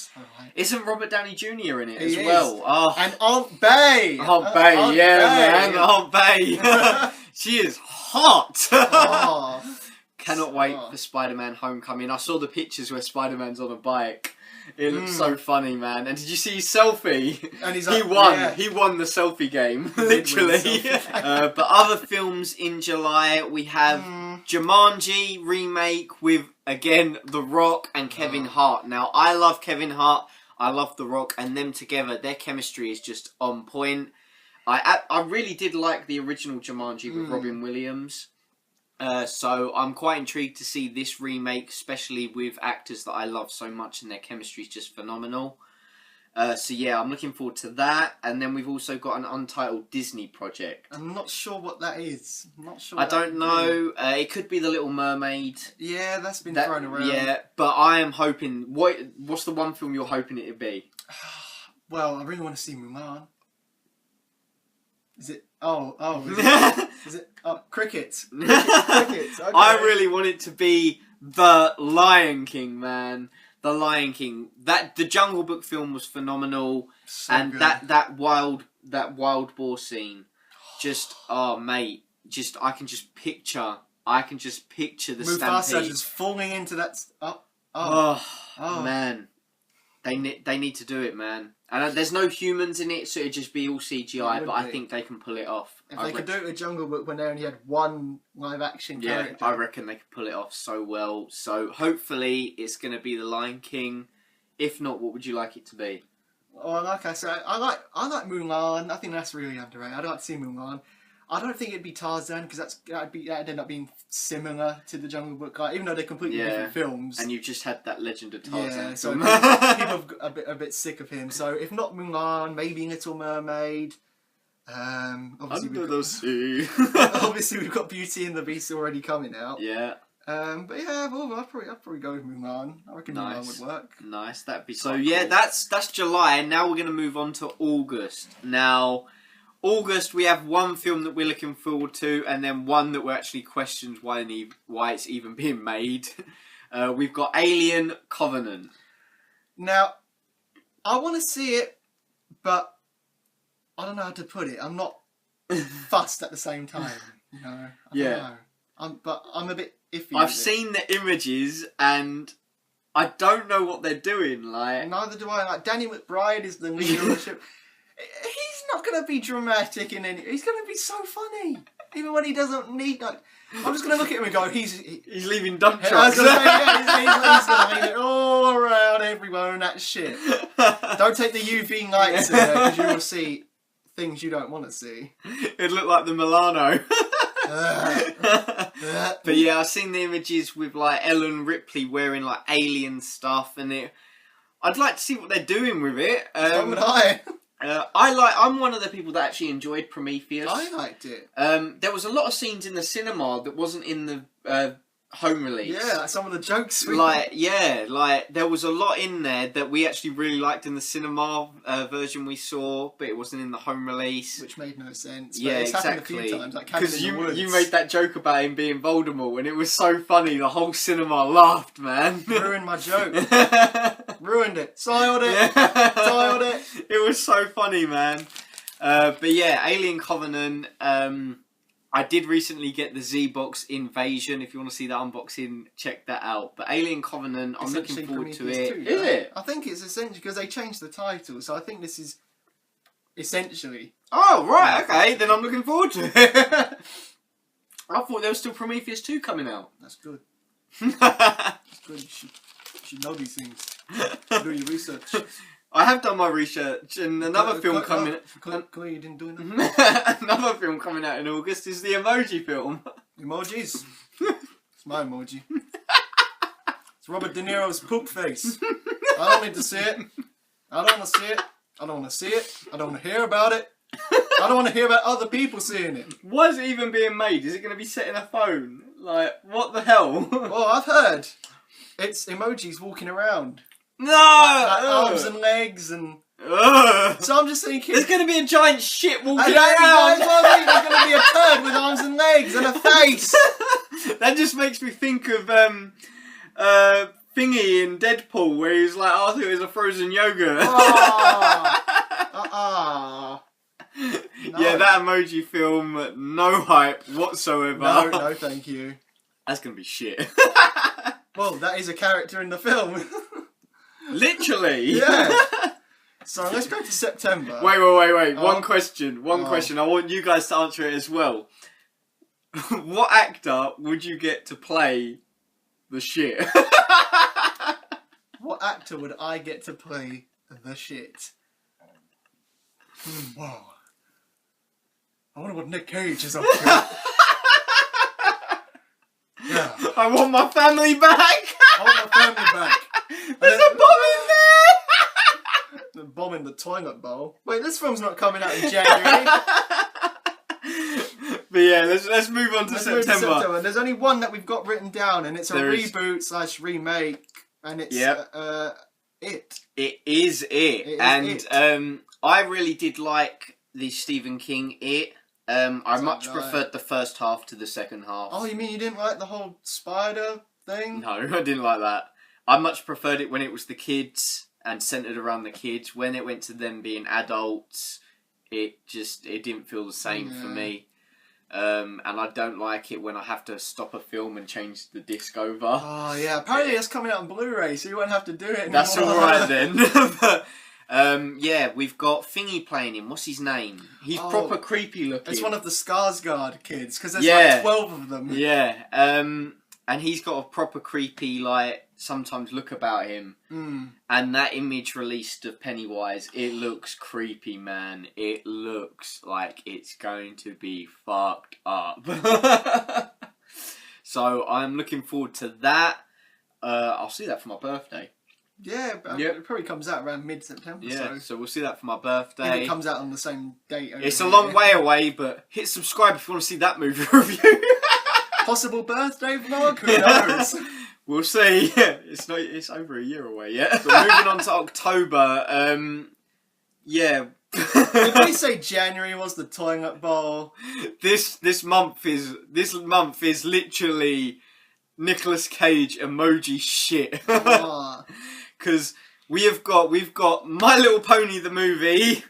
isn't Robert Downey Jr. in it as well? Oh. And Aunt Bay! Aunt Bay, Aunt Bay. Man, Aunt Bay. She is hot! Oh. Cannot wait for Spider-Man Homecoming. I saw the pictures where Spider-Man's on a bike. It looks so funny, man. And did you see his selfie? And he's like, he won. Yeah. He won the selfie game, literally. But other films in July, we have Jumanji remake with, again, The Rock and Kevin Hart. Now, I love Kevin Hart. I love The Rock. And them together, their chemistry is just on point. I really did like the original Jumanji with Robin Williams. So I'm quite intrigued to see this remake, especially with actors that I love so much and their chemistry is just phenomenal. So yeah, I'm looking forward to that. And then we've also got an untitled Disney project. I'm not sure what that is. I'm not sure. I don't know. It could be The Little Mermaid. Yeah, that's been thrown around. Yeah, but I am hoping... What's the one film you're hoping it to be? Well, I really want to see Mulan. Is it... Oh, is it cricket? Cricket. Okay. I really want it to be The Lion King, man. The Lion King. The Jungle Book film was phenomenal, so and good. that wild boar scene, just mate, I can just picture the Mufasa stampede. just falling into that. Man, they need to do it, man. And there's no humans in it, so it'd just be all CGI. But I think they can pull it off. If they could do it with Jungle Book when they only had one live action character. Yeah, I reckon they could pull it off so well. So hopefully it's going to be The Lion King. If not, what would you like it to be? Oh, like I said, I like Mulan. I think that's really underrated. I'd like to see Mulan. I don't think it'd be Tarzan because that'd end up being similar to the Jungle Book, even though they're completely different films. And you've just had that Legend of Tarzan. Yeah, so people are a bit sick of him. So if not Mulan, maybe Little Mermaid. Obviously, Under the sea. obviously, we've got Beauty and the Beast already coming out. Yeah. But yeah, well, I'd probably go with Mulan. I reckon Mulan would work. Nice, that'd be so. Yeah, cool. That's July. Now we're gonna move on to August. Now, August we have one film that we're looking forward to, and then one that we're actually questioned why it's even being made. We've got Alien Covenant. Now, I want to see it, but I don't know how to put it. I'm not fussed at the same time. You know. I don't know. But I'm a bit iffy. I've seen the images and I don't know what they're doing. Like, neither do I. Like, Danny McBride is the leader of the ship. He's not going to be dramatic in any. He's going to be so funny, even when he doesn't need. Like, I'm just going to look at him and go, he's leaving dump trucks. He's going to leave it all around everywhere and that shit. Don't take the UV lights in there because you will see things you don't want to see. It looked like the Milano. But yeah, I've seen the images with like Ellen Ripley wearing like alien stuff, and I'd like to see what they're doing with it. So would I. I'm one of the people that actually enjoyed Prometheus. I liked it. There was a lot of scenes in the cinema that wasn't in the home release. Yeah, like some of the jokes. There was a lot in there that we actually really liked in the cinema version we saw, but it wasn't in the home release, which made no sense. But it's exactly. happened a few times, like because you made that joke about him being Voldemort, and it was so funny. The whole cinema laughed, man. Ruined my joke. Ruined it. Soiled it. Soiled it. It was so funny, man. But yeah, Alien Covenant. I did recently get the ZBox Invasion. If you want to see that unboxing, check that out. But Alien Covenant, I'm looking forward to it. Is it? I think it's essentially because they changed the title, so I think this is essentially. Oh right, okay. Then I'm looking forward to it. I thought there was still Prometheus 2 coming out. That's good. That's good. You should know these things. Do your research. I have done my research, and another film coming. Clear you didn't do that. Another film coming out in August is the Emoji film. Emojis. It's my emoji. It's Robert De Niro's poop face. I don't need to see it. I don't want to see it. I don't want to see it. I don't want to hear about it. I don't want to hear about other people seeing it. Why is it even being made? Is it going to be set in a phone? Like, what the hell? Well, I've heard it's emojis walking around. No! Like arms and legs and... So I'm just thinking... There's going to be a giant shit walking around! There's going to be a turd with arms and legs and a face! That just makes me think of Thingy in Deadpool, where he was like, oh, I thought it was a frozen yogurt. No. Yeah, that emoji film, no hype whatsoever. No, thank you. That's going to be shit. Well, that is a character in the film. Literally. Yeah. So let's go to September. Wait. One question. I want you guys to answer it as well. What actor would you get to play the shit? What actor would I get to play the shit? Wow. I wonder what Nick Cage is up to. Yeah. I want my family back. I want my family back. There's a bomb in there! The bomb in the toilet bowl. Wait, this film's not coming out in January. But yeah, let's move on to September. There's only one that we've got written down, and it's a reboot/remake, and it's It. It is It. I really did like the Stephen King It. I much preferred the first half to the second half. Oh, you mean you didn't like the whole spider thing? No, I didn't like that. I much preferred it when it was the kids and centered around the kids. When it went to them being adults, it didn't feel the same for me. And I don't like it when I have to stop a film and change the disc over. Oh yeah, apparently it's coming out on Blu-ray, so you won't have to do it anymore. That's alright then. But, yeah, we've got Thingy playing him. What's his name? He's proper creepy looking. It's one of the Skarsgård kids, because there's like 12 of them. Yeah, and he's got a proper creepy, like, sometimes look about him. And that image released of Pennywise, it looks creepy, man. It looks like it's going to be fucked up. So I'm looking forward to that. I'll see that for my birthday. Yeah, but Yep. it probably comes out around mid-September. Yeah, so we'll see that for my If birthday. it comes out on the same date. It's a long way away, but hit subscribe if you want to see that movie review. Possible birthday vlog? Who knows? We'll see. It's over a year away yet. But moving on to October, yeah. Did we say January was the toilet bowl? This month is literally Nicolas Cage emoji shit. Oh. Because we've got My Little Pony the movie.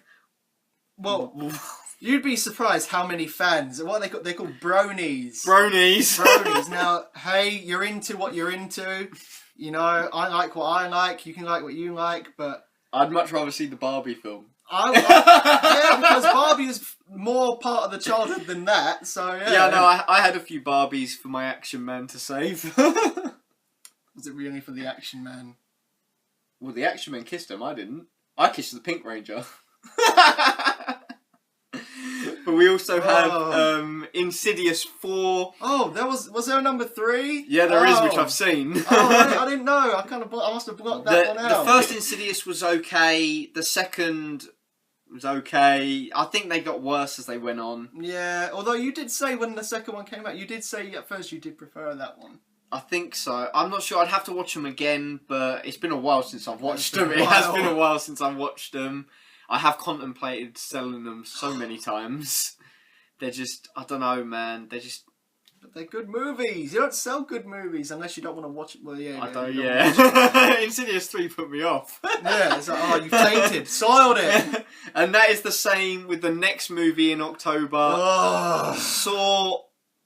Well, you'd be surprised how many fans. What are they called? They're called bronies. Bronies. Now, hey, you're into what you're into. You know, I like what I like. You can like what you like, but I'd much rather see the Barbie film. Yeah, because Barbie is more part of the childhood than that. So yeah. Yeah, no, I had a few Barbies for my Action Man to save. Was it really for the Action Man? Well, the Action Man kissed him. I didn't. I kissed the Pink Ranger. But we also have Insidious 4. Oh, was there a number 3? Yeah, there is, which I've seen. I didn't know. I must have blocked that one out. The first Insidious was okay. The second was okay. I think they got worse as they went on. Yeah, although you did say when the second one came out, you did say at first you did prefer that one. I think so. I'm not sure. I'd have to watch them again, but it's been a while since I've watched them. It has been a while since I've watched them. I have contemplated selling them so many times. They're just, I don't know, man. They're just... But they're good movies. You don't sell good movies unless you don't want to watch it. Well, yeah. I don't, yeah. Insidious 3 put me off. Yeah, it's like, you've tainted, soiled it. And that is the same with the next movie in October. Saw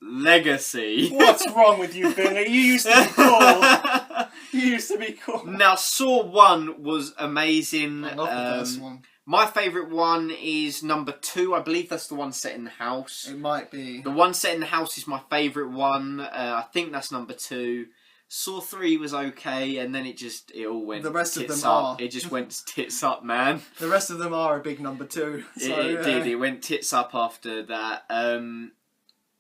Legacy. What's wrong with you, Billy? You used to be cool. You used to be cool. Now, Saw 1 was amazing. I love the first one. My favourite one is number 2. I believe that's the one set in the house. It might be. The one set in the house is my favourite one. I think that's number 2. Saw 3 was okay, and then it all went the rest tits of them up. are. It just went tits up, man. The rest of them are a big number 2. So, It did. It went tits up after that.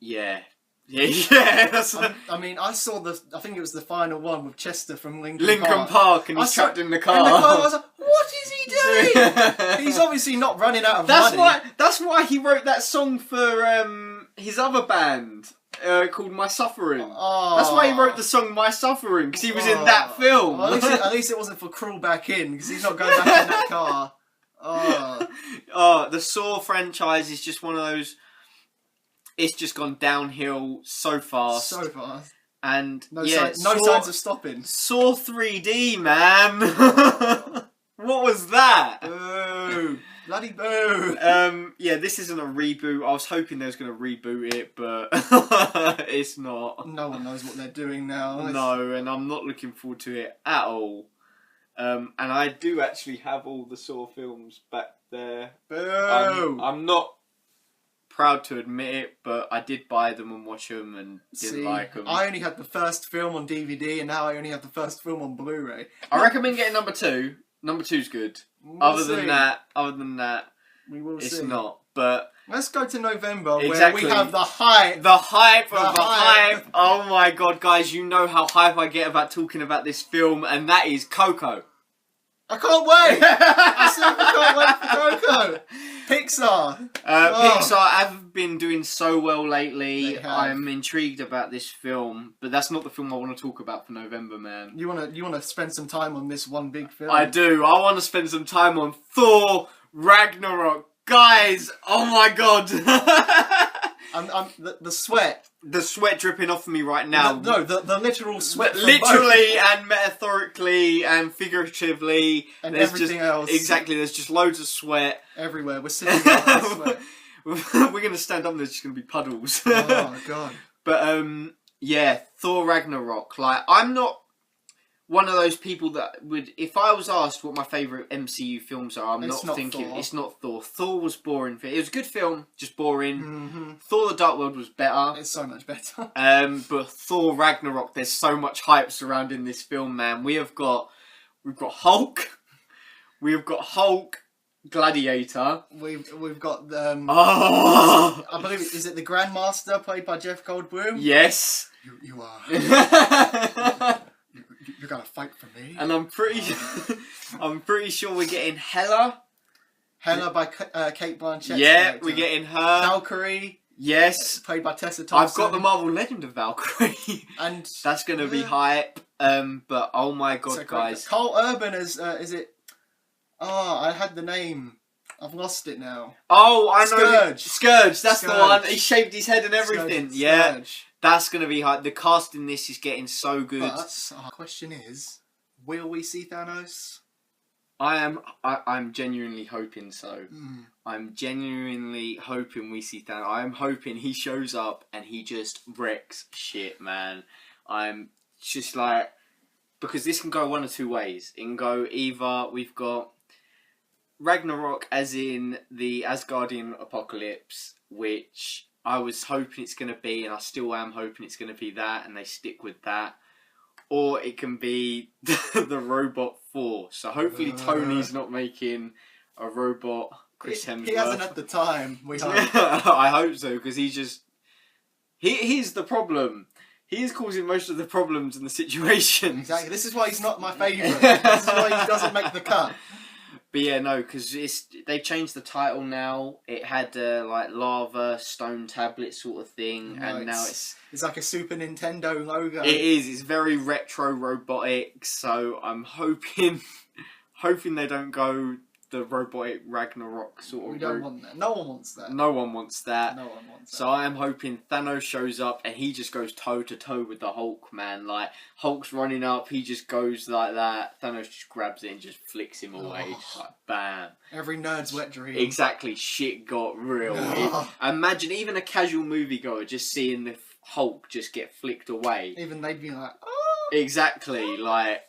Yeah. Yeah. That's I mean, I saw I think it was the final one with Chester from Linkin Park, and he's trapped in the car. I was like, what is he doing? He's obviously not running out of money. That's why he wrote that song for his other band called My Suffering. Oh. That's why he wrote the song My Suffering, because he was in that film. Well, at least it wasn't for Crawl Back In, because he's not going back in that car. The Saw franchise is just one of those... It's just gone downhill so fast. So fast. And no signs of stopping. Saw 3D, man. What was that? Boo. Bloody boo. Yeah, this isn't a reboot. I was hoping they was going to reboot it, but it's not. No one knows what they're doing now. No, and I'm not looking forward to it at all. And I do actually have all the Saw films back there. Boo. I'm not proud to admit it, but I did buy them and watch them and didn't like them. I only had the first film on DVD, and now I only have the first film on Blu-ray. I recommend getting number 2. Number 2's good. Other than that, we will it's see. Not. But let's go to November, exactly. where we have the hype. The hype of the hype. Oh my god, guys, you know how hype I get about talking about this film, and that is Coco. I can't wait! I simply can't wait for Coco! Pixar! Pixar have been doing so well lately. They have. I'm intrigued about this film, but that's not the film I want to talk about for November, man. You wanna spend some time on this one big film? I do. I want to spend some time on Thor Ragnarok. Guys, oh my god. The sweat. The sweat dripping off of me right now. The literal sweat. Literally and metaphorically and figuratively. And everything else. Exactly, there's just loads of sweat. Everywhere. We're sitting in sweat. We're going to stand up and there's just going to be puddles. Oh, God. But, yeah, Thor Ragnarok. Like, I'm not one of those people that would... If I was asked what my favourite MCU films are, it's not Thor. Thor was boring. It was a good film, just boring. Mm-hmm. Thor The Dark World was better. It's so much better. But Thor Ragnarok, there's so much hype surrounding this film, man. We've got Hulk. We've got Hulk, Gladiator. We've got I believe is it the Grandmaster played by Jeff Goldblum? Yes. You are. You're gonna fight for me. And I'm pretty sure we're getting Hela. Hela by Kate Blanchett. Yeah, we're getting her. Valkyrie. Yes. Played by Tessa Thompson. I've got the Marvel Legend of Valkyrie. And that's going to be hype. But oh my god, guys. Carl Urban is it... Oh, I had the name. I've lost it now. Oh, I know. Scourge. That's the one. He shaved his head and everything. Yeah. Scourge. That's going to be hype. The cast in this is getting so good. But our question is, will we see Thanos? I'm genuinely hoping so. Mm. I'm genuinely hoping we see Thanos. I'm hoping he shows up and he just wrecks shit, man. I'm just like... Because this can go one of two ways. It can go either we've got Ragnarok as in the Asgardian apocalypse, which I was hoping it's going to be, and I still am hoping it's going to be that, and they stick with that. Or it can be the Robot 4. So hopefully Tony's not making a robot Chris Hemsworth. He hasn't at the time, we hope. I hope so, because he's just... He's the problem. He is causing most of the problems and the situations. Exactly. This is why he's not my favourite. This is why he doesn't make the cut. But yeah, no, because they've changed the title now. It had like lava, stone tablet sort of thing, and now it's like a Super Nintendo logo. It is. It's very retro robotic. So I'm hoping they don't go the robotic Ragnarok sort of. We don't want that. No one wants that. No one wants that. No one wants that. So I am hoping Thanos shows up and he just goes toe to toe with the Hulk, man. Like Hulk's running up, he just goes like that. Thanos just grabs it and just flicks him away, just like bam. Every nerd's wet dream. Exactly. Shit got real. Imagine even a casual moviegoer just seeing the Hulk just get flicked away. Even they'd be like, oh. Exactly. Like.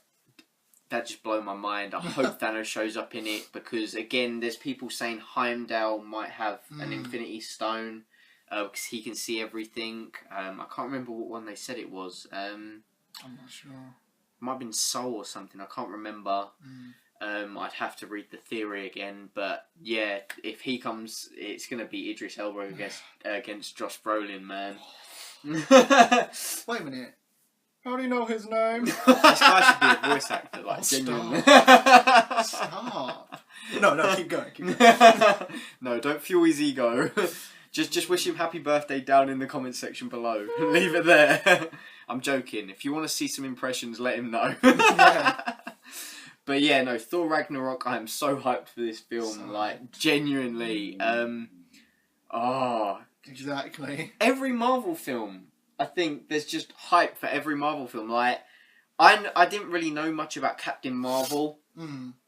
That just blew my mind. I hope Thanos shows up in it because, again, there's people saying Heimdall might have an Infinity Stone because he can see everything. I can't remember what one they said it was. I'm not sure. It might have been Soul or something. I can't remember. I'd have to read the theory again. But, yeah, if he comes, it's going to be Idris Elba against Josh Brolin, man. Wait a minute. How do you know his name? This guy should be a voice actor, like, genuinely. Stop. No, keep going. No, don't fuel his ego. Just wish him happy birthday down in the comment section below. Leave it there. I'm joking. If you want to see some impressions, let him know. Yeah. But yeah, no, Thor Ragnarok, I am so hyped for this film. Like, genuinely. Exactly. Every Marvel film. I think there's just hype for every Marvel film. Like, I didn't really know much about Captain Marvel,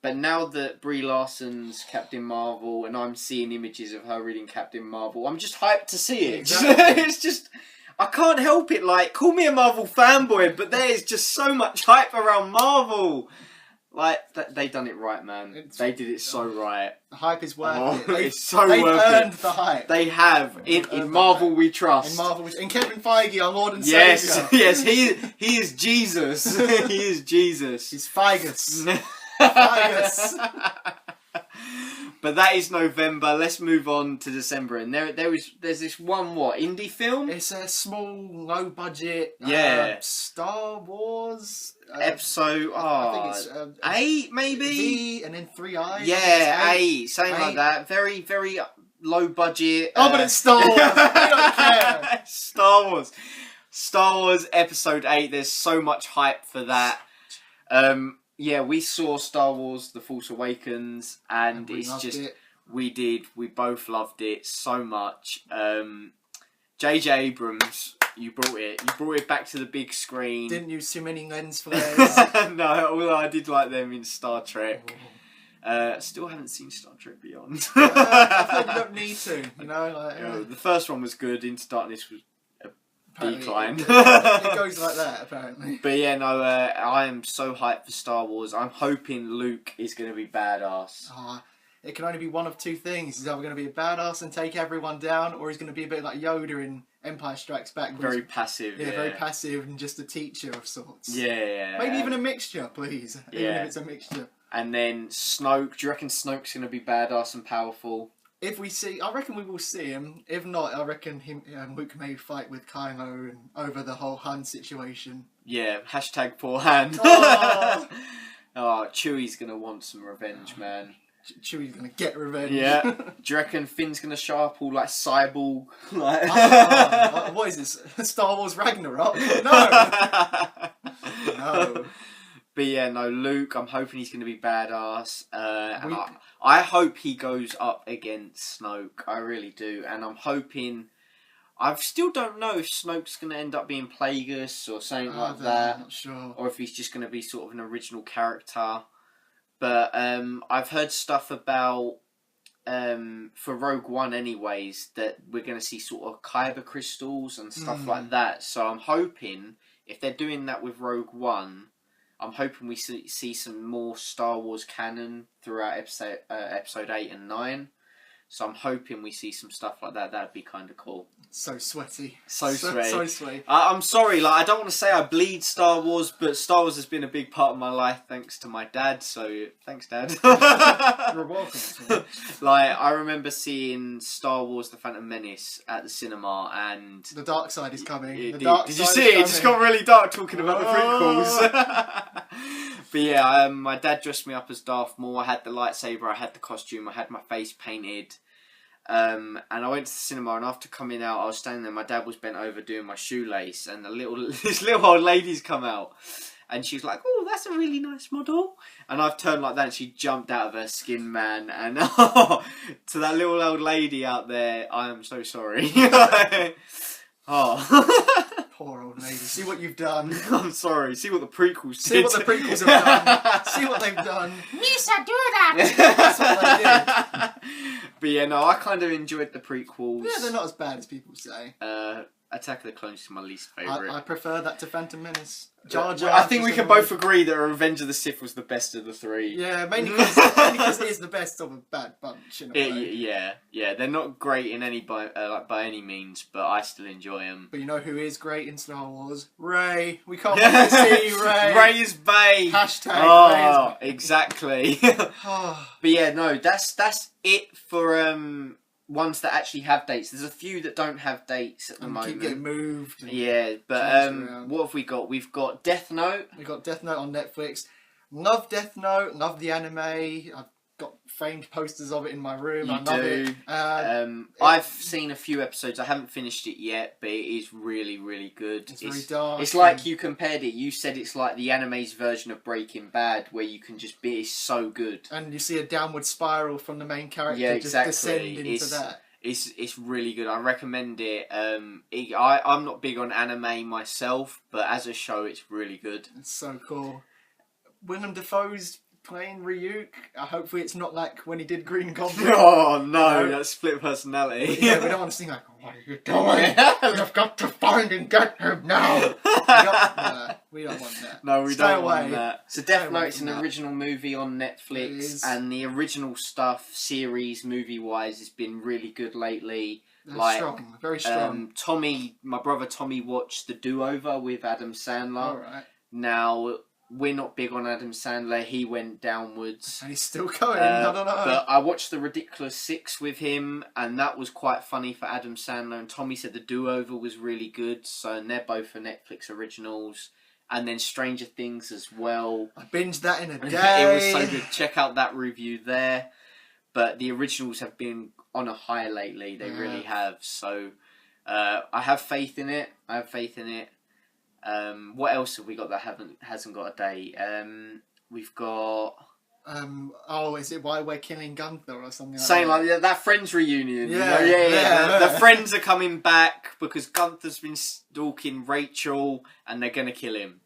but now that Brie Larson's Captain Marvel and I'm seeing images of her reading Captain Marvel, I'm just hyped to see it. Exactly. It's just, I can't help it. Like, call me a Marvel fanboy, but there is just so much hype around Marvel. Like, they done it right, man. They did it so right. The hype is worth it. It's so worth it. They've earned the hype. They have. In Marvel we trust. In Marvel, in Kevin Feige, our Lord and Savior. Yes, he is Jesus. He is Jesus. He's Figus. Figus. But that is November. Let's move on to December. And there's this one indie film. It's a small, low budget. Star Wars episode. I think it's 8 maybe. V and then 3 I's. Yeah, 8, something like that. Very, very low budget. But it's Star Wars. I don't care. Star Wars Episode 8. There's so much hype for that. Yeah, we saw Star Wars The Force Awakens and we both loved it so much. J.J. Abrams, you brought it back to the big screen. Didn't use too many lens flares. No, although I did like them in Star Trek. Still haven't seen Star Trek Beyond. I think you don't need to, you know. The first one was good. Into Darkness was declined. It goes like that, apparently. But yeah, no, I am so hyped for Star Wars. I'm hoping Luke is going to be badass. It can only be one of two things. He's either going to be a badass and take everyone down, or he's going to be a bit like Yoda in Empire Strikes Back. Very passive, yeah. Very passive and just a teacher of sorts. Yeah. Maybe even a mixture, please. Yeah. Even if it's a mixture. And then Snoke. Do you reckon Snoke's going to be badass and powerful? if we see, I reckon we will see him. If not, I reckon Luke may fight with Kylo and over the whole Han situation. Yeah, hashtag poor Han. Oh. Oh, Chewie's gonna want some revenge, man. Chewie's gonna get revenge. Yeah. Do you reckon Finn's gonna show up all like cyborg? Like... what is this? Star Wars Ragnarok? No. No. But yeah, no, Luke, I'm hoping he's going to be badass. And I hope he goes up against Snoke. I really do. And I'm hoping... I still don't know if Snoke's going to end up being Plagueis or something like that. I'm not sure. Or if he's just going to be sort of an original character. But I've heard stuff about... for Rogue One anyways, that we're going to see sort of kyber crystals and stuff like that. So I'm hoping, if they're doing that with Rogue One... I'm hoping we see some more Star Wars canon throughout episode 8 and 9. So I'm hoping we see some stuff like that. That'd be kind of cool. So sweaty. So sweaty. So sweaty. I'm sorry, like I don't want to say I bleed Star Wars, but Star Wars has been a big part of my life thanks to my dad. So thanks, Dad. You're welcome. Like I remember seeing Star Wars: The Phantom Menace at the cinema, and the dark side is coming. Did you see it? It just got really dark talking about the prequels. But yeah, my dad dressed me up as Darth Maul. I had the lightsaber, I had the costume, I had my face painted. And I went to the cinema, and after coming out, I was standing there. My dad was bent over doing my shoelace, and this little old lady's come out, and she was like, "Oh, that's a really nice model." And I've turned like that, and she jumped out of her skin, man. And to that little old lady out there, I am so sorry. Poor old lady. See what you've done. I'm sorry. See what the prequels did. See what the prequels have done. See what they've done. Misa, do that! That's what they did. But yeah, no, I kind of enjoyed the prequels. Yeah, they're not as bad as people say. Attack of the Clones is my least favourite. I prefer that to Phantom Menace. Jar Jar. I think we can both agree that Revenge of the Sith was the best of the three. Yeah, mainly because it is the best of a bad bunch. In a way. Yeah, they're not great in by any means, but I still enjoy them. But you know who is great in Star Wars? Rey. We can't wait to see Rey. Rey's bae. Hashtag Rey is exactly. But yeah, no, that's it for ones that actually have dates. There's a few that don't have dates at the moment. Keep getting moved. Yeah, but what have we got? We've got Death Note. We've got Death Note on Netflix. Love Death Note. Love the anime. I've got framed posters of it in my room. I love it. I've seen a few episodes. I haven't finished it yet, but it is really, really good. It's very dark. It's like you compared it. You said it's like the anime's version of Breaking Bad, where you can just be so good. And you see a downward spiral from the main character. Yeah, exactly. Just descend into that. It's really good. I recommend it. I'm not big on anime myself, but as a show, it's really good. It's so cool. Willem Dafoe's playing Ryuk. Hopefully it's not like when he did Green Goblin. Oh no, that's split personality. Yeah, we don't want to sing like, "What are you doing? You've got to find and get him now." We don't want that. No, we don't want that. So Death Note's an that. Original movie on Netflix, and the original stuff, series, movie-wise, has been really good lately. Strong, very strong. My brother Tommy watched The Do-Over with Adam Sandler. All right. Now, we're not big on Adam Sandler. He went downwards. And he's still going. I don't know. But I watched The Ridiculous Six with him, and that was quite funny for Adam Sandler. And Tommy said The Do-Over was really good. And they're both for Netflix originals. And then Stranger Things as well. I binged that in a day. It was so good. Check out that review there. But the originals have been on a high lately. They really have. So I have faith in it. What else have we got that hasn't got a date? We've got is it Why We're Killing Gunther or something like saying that? Like that Friends reunion. Yeah, The Friends are coming back because Gunther's been stalking Rachel and they're gonna kill him.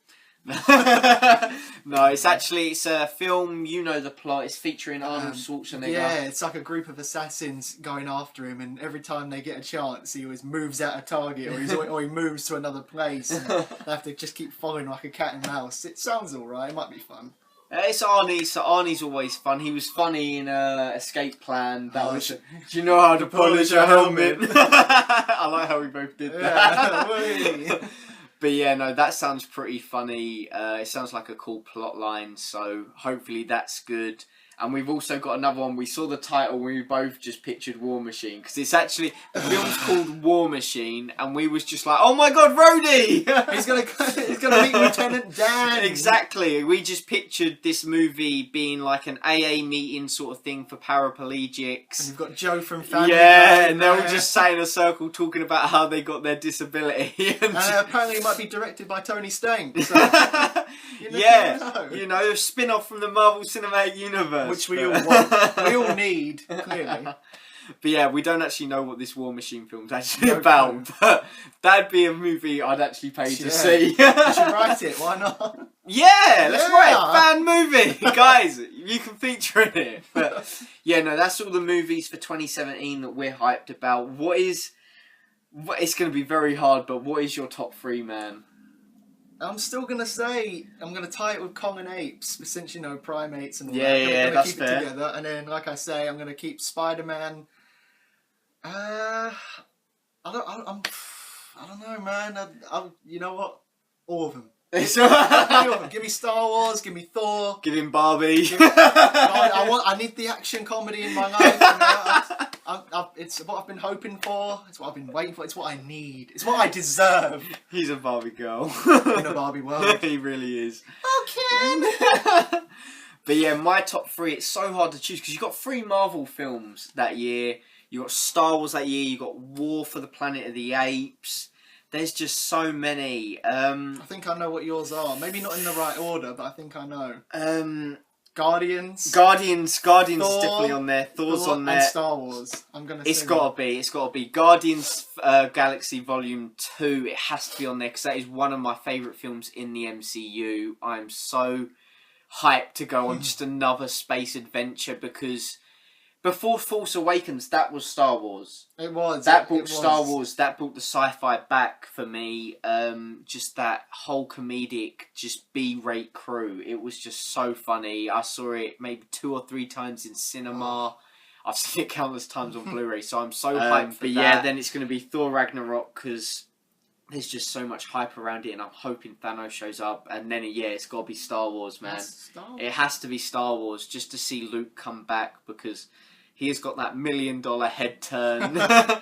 No, it's a film. You know the plot. It's featuring Arnold Schwarzenegger. Yeah, it's like a group of assassins going after him, and every time they get a chance, he always moves out a target, or he moves to another place. And they have to just keep following like a cat and mouse. It sounds alright. It might be fun. It's Arnie, so Arnie's always fun. He was funny in Escape Plan. Do you know how to polish a helmet? I like how we both did that. But yeah, no, that sounds pretty funny. It sounds like a cool plot line, so hopefully that's good. And we've also got another one. We saw the title and we both just pictured War Machine. Because it's actually, the film's called War Machine. And we was just like, oh my god, Rhodey! He's gonna meet Lieutenant Dan. Exactly. We just pictured this movie being like an AA meeting sort of thing for paraplegics. And you've got Joe from Family Guy. Yeah, and they're all just sat in a circle talking about how they got their disability. And apparently it might be directed by Tony Stank. So you know, a spin-off from the Marvel Cinematic Universe. Which we all want. We all need, clearly. But yeah, we don't actually know what this War Machine film's actually about. But that'd be a movie I'd actually pay to see. You should write it, why not? Yeah, let's write fan movie. Guys, you can feature in it. But yeah, no, that's all the movies for 2017 that we're hyped about. It's going to be very hard, but what is your top 3, man? I'm still going to say, I'm going to tie it with Kong and Apes, since, you know, primates and all that. Yeah, I'm going to keep fair. it together. And then, like I say, I'm going to keep Spider-Man. I don't know, man. You know what? All of them. Give me Star Wars, give me Thor. Give him Barbie. I need the action comedy in my life. You know? It's what I've been hoping for. It's what I've been waiting for. It's what I need. It's what I deserve. He's a Barbie girl. In a Barbie world. He really is. Okay. But yeah, my top 3, it's so hard to choose because you got 3 Marvel films that year. You got Star Wars that year. You got War for the Planet of the Apes. There's just so many. I think I know what yours are. Maybe not in the right order, but I think I know. Guardians. Guardians Thor, is definitely on there. Thor's on there. And Star Wars. It's gotta be. Guardians Galaxy Volume 2. It has to be on there because that is one of my favourite films in the MCU. I'm so hyped to go on just another space adventure because before Force Awakens, that was Star Wars. It was. That brought Star Wars. That brought the sci-fi back for me. Just that whole comedic, just B-rate crew. It was just so funny. I saw it maybe 2 or 3 times in cinema. I've seen it countless times on Blu-ray, so I'm so hyped for that. Yeah, then it's going to be Thor Ragnarok because there's just so much hype around it, and I'm hoping Thanos shows up. And then, it's got to be Star Wars, man. It has to be Star Wars just to see Luke come back because he has got that $1 million head turn. My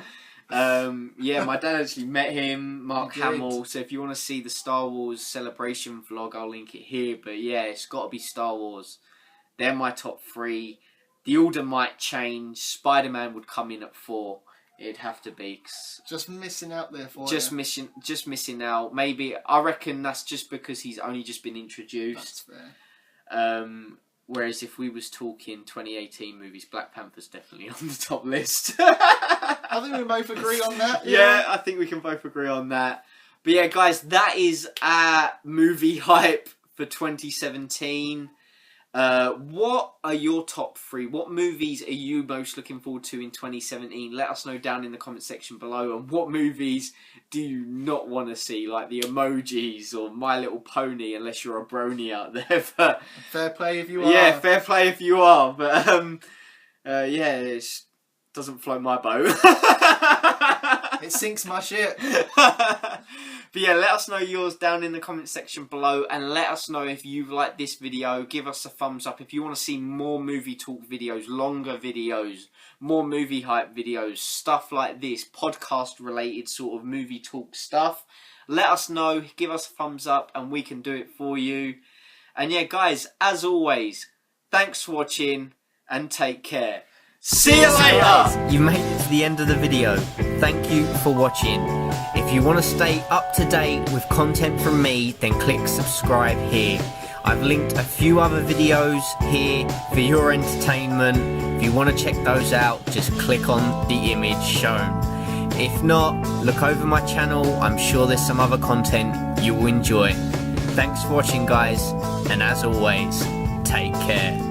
dad actually met him, Mark Hamill. So if you want to see the Star Wars celebration vlog, I'll link it here. But yeah, it's got to be Star Wars. They're my top 3. The order might change. Spider-Man would come in at 4. It'd have to be. Just missing out there for Just missing out. Maybe, I reckon that's just because he's only just been introduced. That's fair. Whereas if we was talking 2018 movies, Black Panther's definitely on the top list. I think we both agree on that. Yeah, I think we can both agree on that. But yeah, guys, that is our movie hype for 2017. What are your top 3? What movies are you most looking forward to in 2017? Let us know down in the comment section below. And what movies do you not want to see? Like the Emojis or My Little Pony, unless you're a brony out there. But fair play if you are. Yeah, fair play if you are. But it doesn't float my boat. It sinks my ship. But yeah, let us know yours down in the comment section below, and let us know if you've liked this video. Give us a thumbs up. If you want to see more movie talk videos, longer videos, more movie hype videos, stuff like this, podcast related sort of movie talk stuff, let us know. Give us a thumbs up and we can do it for you. And yeah, guys, as always, thanks for watching and take care. See you later! You made it to the end of the video. Thank you for watching. If you want to stay up to date with content from me, then click subscribe here. I've linked a few other videos here for your entertainment. If you want to check those out, just click on the image shown. If not, look over my channel. I'm sure there's some other content you will enjoy. Thanks for watching, guys, and as always, take care.